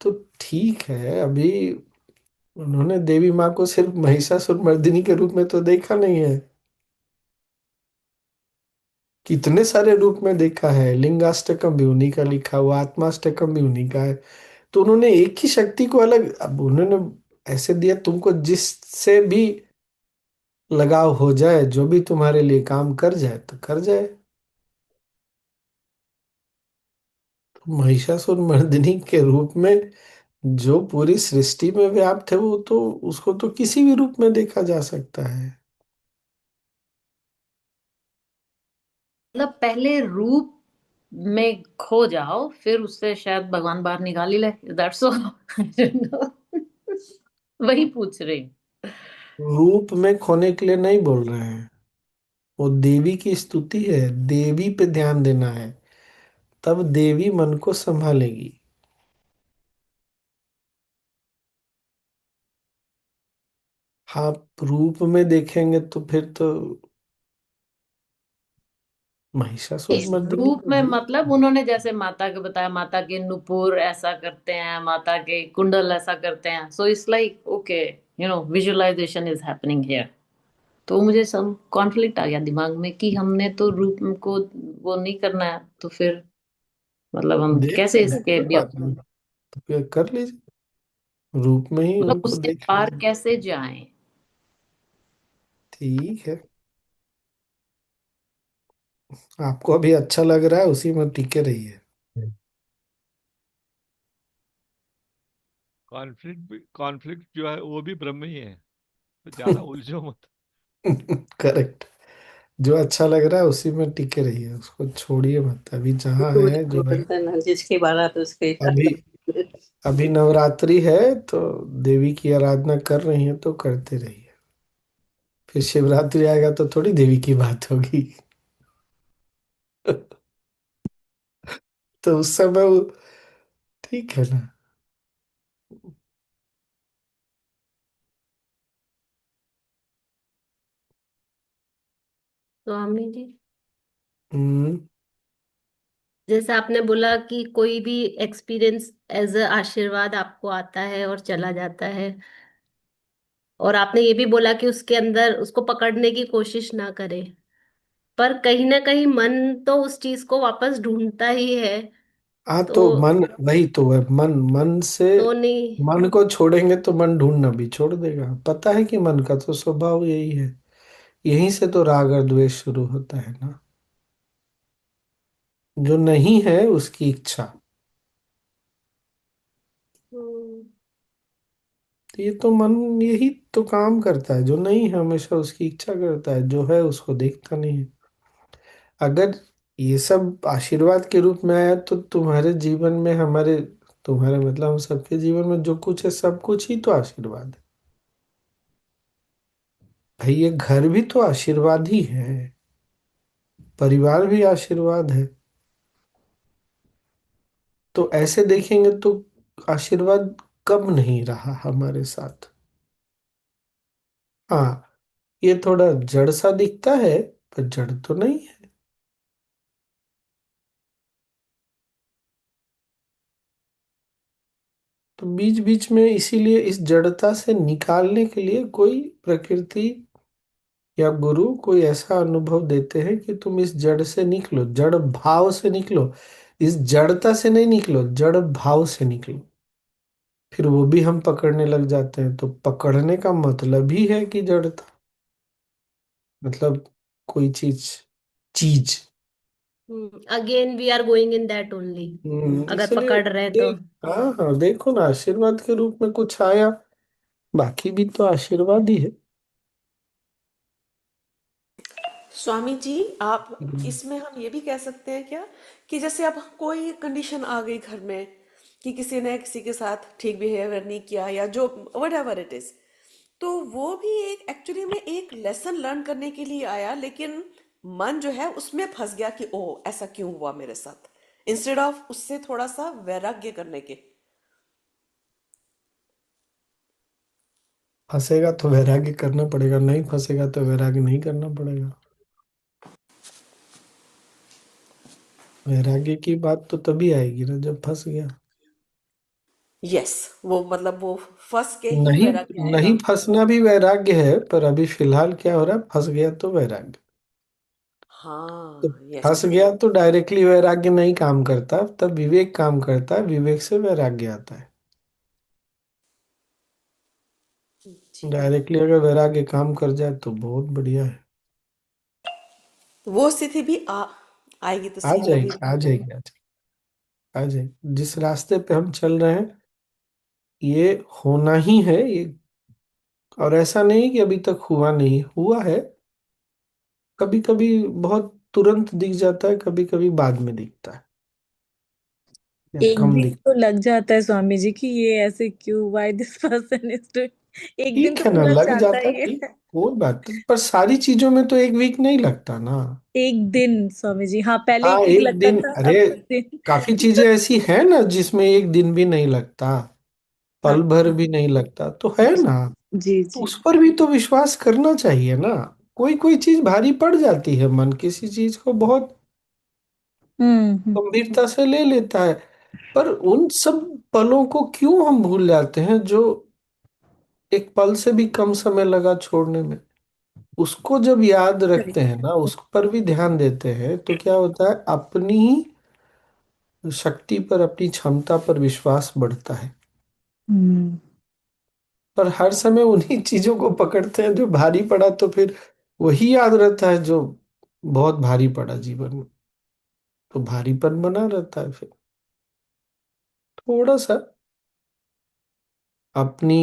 तो ठीक है, अभी उन्होंने देवी माँ को सिर्फ महिषासुर मर्दिनी के रूप में तो देखा नहीं है, कितने सारे रूप में देखा है। लिंगाष्टकम भी उन्हीं का लिखा हुआ, आत्माष्टकम भी उन्हीं का है। तो उन्होंने एक ही शक्ति को अलग, अब उन्होंने ऐसे दिया तुमको जिससे भी लगाव हो जाए, जो भी तुम्हारे लिए काम कर जाए तो कर जाए। तो महिषासुर मर्दिनी के रूप में जो पूरी सृष्टि में व्याप्त है, वो तो उसको तो किसी भी रूप में देखा जा सकता है। मतलब पहले रूप में खो जाओ, फिर उससे शायद भगवान बाहर निकाल ही ले, दैट्स ऑल। वही पूछ रही हूँ। रूप में खोने के लिए नहीं बोल रहे हैं, वो देवी की स्तुति है, देवी पे ध्यान देना है, तब देवी मन को संभालेगी। आप रूप में देखेंगे तो फिर तो महिषासुर इस मर्दिनी रूप तो में है। मतलब उन्होंने जैसे माता के बताया, माता के नुपुर ऐसा करते हैं, माता के कुंडल ऐसा करते हैं, so it's like okay, visualisation is happening here. तो मुझे सब कॉन्फ्लिक्ट आ गया दिमाग में कि हमने तो रूप को वो नहीं करना है, तो फिर मतलब हम देख कैसे लीजिए, इसके कोई बात नहीं, तो फिर कर लीजिए, रूप में ही मतलब उनको उसके देख पार लीजिए। कैसे जाएं। ठीक है, आपको अभी अच्छा लग रहा है, उसी में टिके रहिए। कॉन्फ्लिक्ट जो है वो भी ब्रह्म ही है, तो ज्यादा उलझो मत। करेक्ट। जो अच्छा लग रहा है उसी में टिके रहिए, उसको छोड़िए मत। अभी जहाँ है जो है। बोलते हैं ना, जिसकी बारात उसके अभी अभी नवरात्रि है, तो देवी की आराधना कर रही है तो करते रहिए। फिर शिवरात्रि आएगा तो थोड़ी देवी की बात होगी। तो उस समय वो, ठीक है ना। स्वामी जी, हम्म। जैसे आपने बोला कि कोई भी एक्सपीरियंस एज अ आशीर्वाद आपको आता है और चला जाता है, और आपने ये भी बोला कि उसके अंदर उसको पकड़ने की कोशिश ना करें, पर कहीं ना कहीं मन तो उस चीज को वापस ढूंढता ही है। हाँ तो तो मन, वही तो है, मन मन से। तो नहीं। मन को छोड़ेंगे तो मन ढूंढना भी छोड़ देगा। पता है कि मन का तो स्वभाव यही है, यहीं से तो राग और द्वेष शुरू होता है ना। जो नहीं है उसकी इच्छा। हम्म, तो ये तो मन यही तो काम करता है, जो नहीं है हमेशा उसकी इच्छा करता है, जो है उसको देखता नहीं है। अगर ये सब आशीर्वाद के रूप में आया तो तुम्हारे जीवन में, हमारे, तुम्हारे मतलब हम सबके जीवन में जो कुछ है सब कुछ ही तो आशीर्वाद है। भाई ये घर भी तो आशीर्वाद ही है, परिवार भी आशीर्वाद है। तो ऐसे देखेंगे तो आशीर्वाद कब नहीं रहा हमारे साथ। हाँ, ये थोड़ा जड़ सा दिखता है, पर जड़ तो नहीं है। तो बीच बीच में इसीलिए इस जड़ता से निकालने के लिए कोई प्रकृति या गुरु कोई ऐसा अनुभव देते हैं कि तुम इस जड़ से निकलो, जड़ भाव से निकलो, इस जड़ता से नहीं निकलो, जड़ भाव से निकलो। फिर वो भी हम पकड़ने लग जाते हैं। तो पकड़ने का मतलब ही है कि जड़ता, मतलब कोई चीज, चीज। Again we are going in that only, अगर इसलिए पकड़ रहे तो। देख, हाँ हाँ, देखो ना, आशीर्वाद के रूप में कुछ आया, बाकी भी तो आशीर्वाद ही है। स्वामी जी, आप हम्म। इसमें हम ये भी कह सकते हैं क्या कि जैसे अब कोई कंडीशन आ गई घर में कि किसी ने किसी के साथ ठीक बिहेवियर नहीं किया या जो वट एवर इट इज, तो वो भी एक एक्चुअली में एक लेसन लर्न करने के लिए आया, लेकिन मन जो है उसमें फंस गया कि ओ ऐसा क्यों हुआ मेरे साथ, इंस्टेड ऑफ उससे थोड़ा सा वैराग्य करने के। फंसेगा तो वैराग्य करना पड़ेगा, नहीं फंसेगा तो वैराग्य नहीं करना पड़ेगा। वैराग्य की बात तो तभी आएगी ना जब फंस गया। यस, वो मतलब वो फंस के ही नहीं, वैराग्य आएगा। नहीं फंसना भी वैराग्य है, पर अभी फिलहाल क्या हो रहा है, फंस गया तो वैराग्य। तो हाँ, यस। फंस गया तो डायरेक्टली वैराग्य नहीं काम करता, तब विवेक काम करता है, विवेक से वैराग्य आता है। जी, डायरेक्टली अगर वैराग्य काम कर जाए तो बहुत बढ़िया है। वो स्थिति भी आएगी तो आ सही, वो भी जाएगी, आ ध्यान देंगे। जाएगी, आ जाएगी, आ जाएगी। जिस रास्ते पे हम चल रहे हैं ये होना ही है ये। और ऐसा नहीं कि अभी तक हुआ नहीं, हुआ है। कभी कभी बहुत तुरंत दिख जाता है, कभी कभी बाद में दिखता है, या एक कम दिन दिखता तो लग जाता है स्वामी जी कि ये ऐसे क्यों, why this person is doing, है। एक दिन ठीक तो है ना, पूरा लग जाता जाता ही ठीक, है। कोई बात नहीं, पर सारी चीजों में तो एक वीक नहीं लगता ना। एक दिन स्वामी जी, हाँ पहले हाँ, एक वीक एक लगता दिन, था, अब अरे एक दिन। काफी चीजें ऐसी है ना जिसमें एक दिन भी नहीं लगता, हाँ पल भर भी नहीं लगता, तो है जी ना। जी तो जी। उस पर भी तो विश्वास करना चाहिए ना। कोई कोई चीज भारी पड़ जाती है, मन किसी चीज को बहुत हम्म। गंभीरता से ले लेता है, पर उन सब पलों को क्यों हम भूल जाते हैं जो एक पल से भी कम समय लगा छोड़ने में। उसको जब याद रखते हैं ना, उस पर भी ध्यान देते हैं, तो क्या होता है, अपनी शक्ति पर, अपनी क्षमता पर विश्वास बढ़ता है। हम्म। पर हर समय उन्हीं चीजों को पकड़ते हैं जो भारी पड़ा, तो फिर वही याद रहता है जो बहुत भारी पड़ा जीवन में, तो भारीपन बना रहता है। फिर थोड़ा सा अपनी,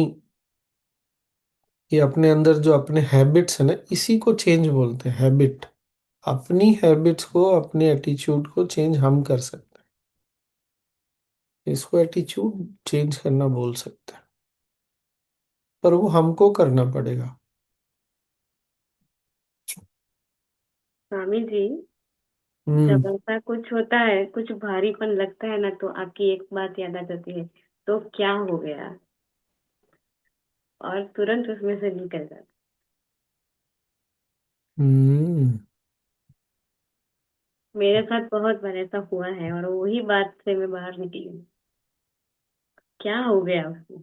ये अपने अंदर जो अपने हैबिट्स है ना, इसी को चेंज बोलते हैं, हैबिट। अपनी हैबिट्स को, अपने एटीट्यूड को चेंज हम कर सकते हैं, इसको एटीट्यूड चेंज करना बोल सकते हैं, पर वो हमको करना पड़ेगा। स्वामी जी, हम्म। जब ऐसा कुछ होता है, कुछ भारीपन लगता है ना, तो आपकी एक बात याद आ जाती है, तो क्या हो गया, और तुरंत उसमें से निकल जाता। हम्म। मेरे साथ बहुत बार ऐसा हुआ है, और वही बात से मैं बाहर निकली हूँ। क्या हो गया उसमें।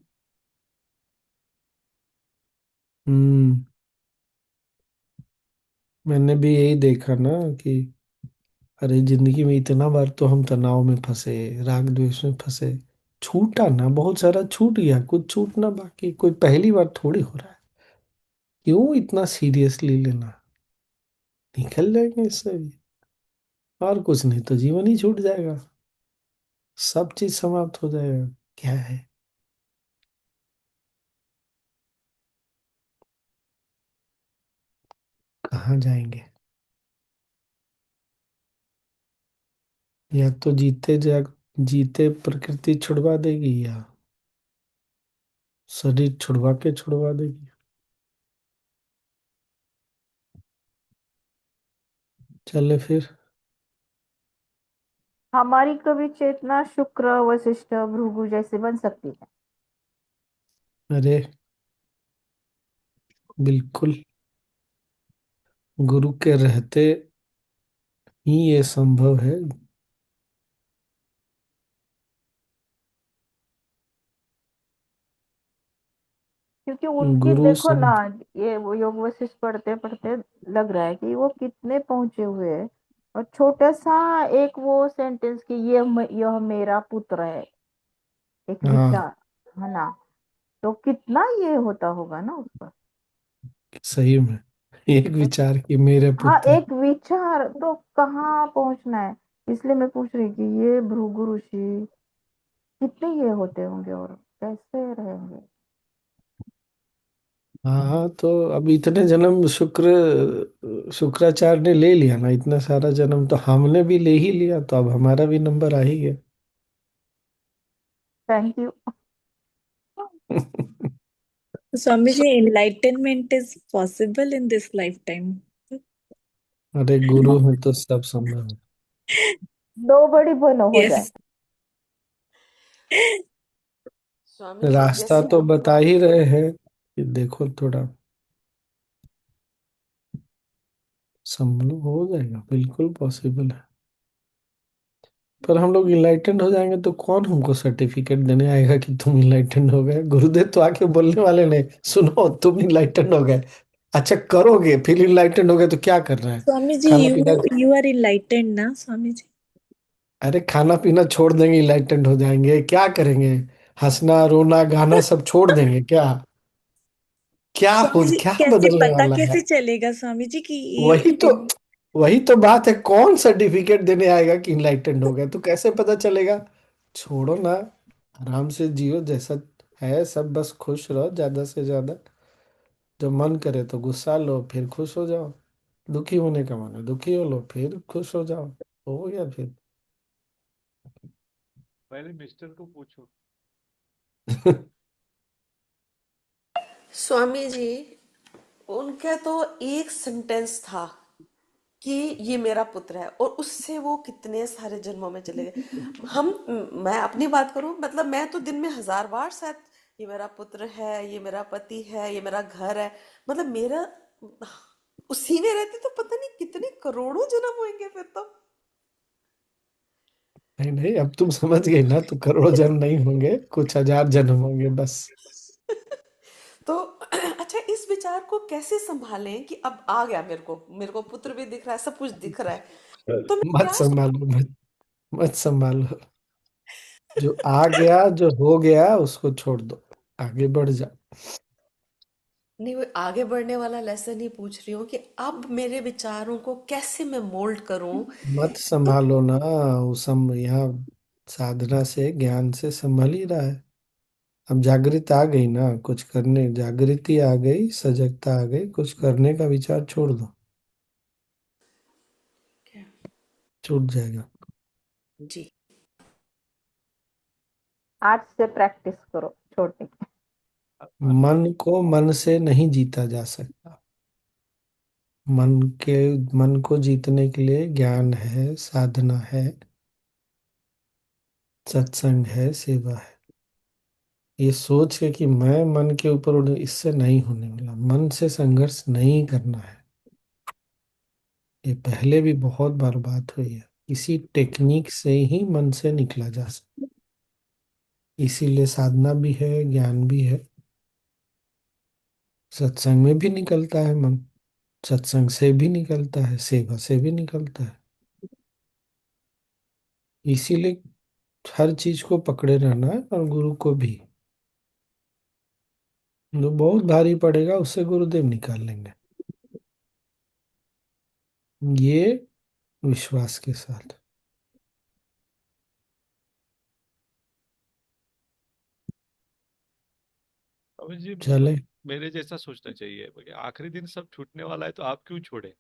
हम्म। मैंने भी यही देखा ना कि अरे जिंदगी में इतना बार तो हम तनाव में फंसे, राग द्वेष में फंसे, छूटा ना, बहुत सारा छूट गया, कुछ छूटना बाकी, कोई पहली बार थोड़ी हो रहा है। क्यों इतना सीरियसली लेना, निकल जाएंगे इससे भी। और कुछ नहीं तो जीवन ही छूट जाएगा, सब चीज समाप्त हो जाएगा। क्या है, कहाँ जाएंगे। या तो जीते जाग, जीते प्रकृति छुड़वा देगी, या शरीर छुड़वा के छुड़वा देगी। चले फिर। हमारी कभी चेतना शुक्र वशिष्ठ भृगु जैसे बन सकती है। अरे बिल्कुल, गुरु के रहते ही ये संभव है। क्योंकि उनकी गुरु देखो ना, सब। ये वो योग वशिष्ठ पढ़ते पढ़ते लग रहा है कि वो कितने पहुंचे हुए हैं। और छोटा सा एक वो सेंटेंस कि यह मेरा पुत्र है, एक हाँ, विचार, है ना। तो कितना ये होता होगा ना उसका। सही में एक विचार की मेरे हाँ, पुत्र। एक विचार तो कहाँ पहुंचना है। इसलिए मैं पूछ रही कि ये भृगु ऋषि कितने ये होते होंगे और कैसे रहेंगे। हाँ, तो अब इतने जन्म शुक्राचार्य ने ले लिया ना, इतना सारा जन्म तो हमने भी ले ही लिया, तो अब हमारा भी नंबर आ ही गया। Thank you. Swami ji, enlightenment is possible in this lifetime. अरे गुरु है तो सब संभव है। दो बड़ी बनो हो जाए। Yes. स्वामी जी रास्ता जैसे तो बता ही रहे हैं कि देखो थोड़ा संभलो, हो जाएगा, बिल्कुल पॉसिबल है। पर हम लोग इनलाइटेंड हो जाएंगे तो कौन हमको सर्टिफिकेट देने आएगा कि तुम इनलाइटेंड हो गए? गुरुदेव तो आके बोलने वाले नहीं, सुनो तुम इनलाइटेंड हो गए, अच्छा करोगे, फिर इनलाइटेंड हो गए तो क्या करना है? स्वामी जी, खाना पीना। you are enlightened ना स्वामी जी? अरे खाना पीना छोड़ देंगे, इनलाइटेंड हो जाएंगे, क्या करेंगे? हंसना रोना गाना सब छोड़ देंगे क्या? स्वामी जी, क्या कैसे बदलने पता वाला है? कैसे चलेगा स्वामी जी कि वही तो ये वही तो बात है, कौन सर्टिफिकेट देने आएगा कि इनलाइटेंड हो गए? तो कैसे पता चलेगा? छोड़ो ना, आराम से जियो जैसा है सब, बस खुश रहो ज्यादा से ज्यादा। जब मन करे तो गुस्सा लो, फिर खुश हो जाओ। दुखी होने का मन है, दुखी हो लो, फिर खुश हो जाओ। हो गया फिर। पहले मिस्टर को पूछो। स्वामी जी उनका तो एक सेंटेंस था कि ये मेरा पुत्र है, और उससे वो कितने सारे जन्मों में चले गए। हम मैं अपनी बात करूं, मतलब मैं तो दिन में 1000 बार शायद ये मेरा पुत्र है, ये मेरा पति है, ये मेरा घर है, मतलब मेरा उसी में रहते तो पता नहीं कितने करोड़ों जन्म होंगे फिर तो। नहीं नहीं, अब तुम समझ गई ना, तो करोड़ों जन्म नहीं होंगे, कुछ हजार जन्म होंगे बस। तो अच्छा, इस विचार को कैसे संभालें कि अब आ गया, मेरे को पुत्र भी दिख रहा है, सब कुछ दिख रहा है, तो मैं मत क्या संभालो, मत संभालो। जो आ गया, जो हो गया, उसको छोड़ दो, आगे बढ़ जाओ। नहीं, वो आगे बढ़ने वाला लेसन ही पूछ रही हूँ कि अब मेरे विचारों को कैसे मैं मोल्ड करूं। मत संभालो ना, वो सब यहाँ साधना से ज्ञान से संभल ही रहा है। अब जागृति आ गई ना, कुछ करने, जागृति आ गई, सजगता आ गई, कुछ करने का विचार छोड़ दो, छूट जाएगा। जी। आज से प्रैक्टिस करो छोड़ने की। मन को मन से नहीं जीता जा सकता। मन के मन को जीतने के लिए ज्ञान है, साधना है, सत्संग है, सेवा है। ये सोच के कि मैं मन के ऊपर इससे नहीं होने वाला, मन से संघर्ष नहीं करना है। ये पहले भी बहुत बार बात हुई है, किसी टेक्निक से ही मन से निकला जा सकता। इसीलिए साधना भी है, ज्ञान भी है। सत्संग में भी निकलता है मन, सत्संग से भी निकलता है, सेवा से भी निकलता है। इसीलिए हर चीज को पकड़े रहना है, और गुरु को भी। जो बहुत भारी पड़ेगा उससे गुरुदेव निकाल लेंगे, ये विश्वास के साथ। अभी जी चले। मेरे जैसा सोचना चाहिए कि आखिरी दिन सब छूटने वाला है तो आप क्यों छोड़े?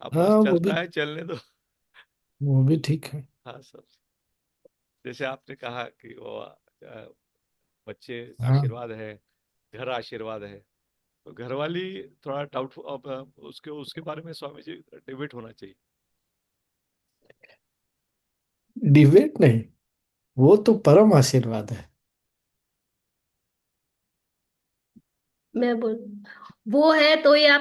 अब बस हाँ, चलता है, चलने दो। वो भी ठीक है। हाँ सब, जैसे आपने कहा कि वो बच्चे हाँ, आशीर्वाद है, घर आशीर्वाद है, तो घर वाली थोड़ा डाउट, अब उसके उसके बारे में स्वामी जी डिबेट होना चाहिए। डिबेट नहीं, वो तो परम आशीर्वाद है। मैं बोल वो है तो ये आप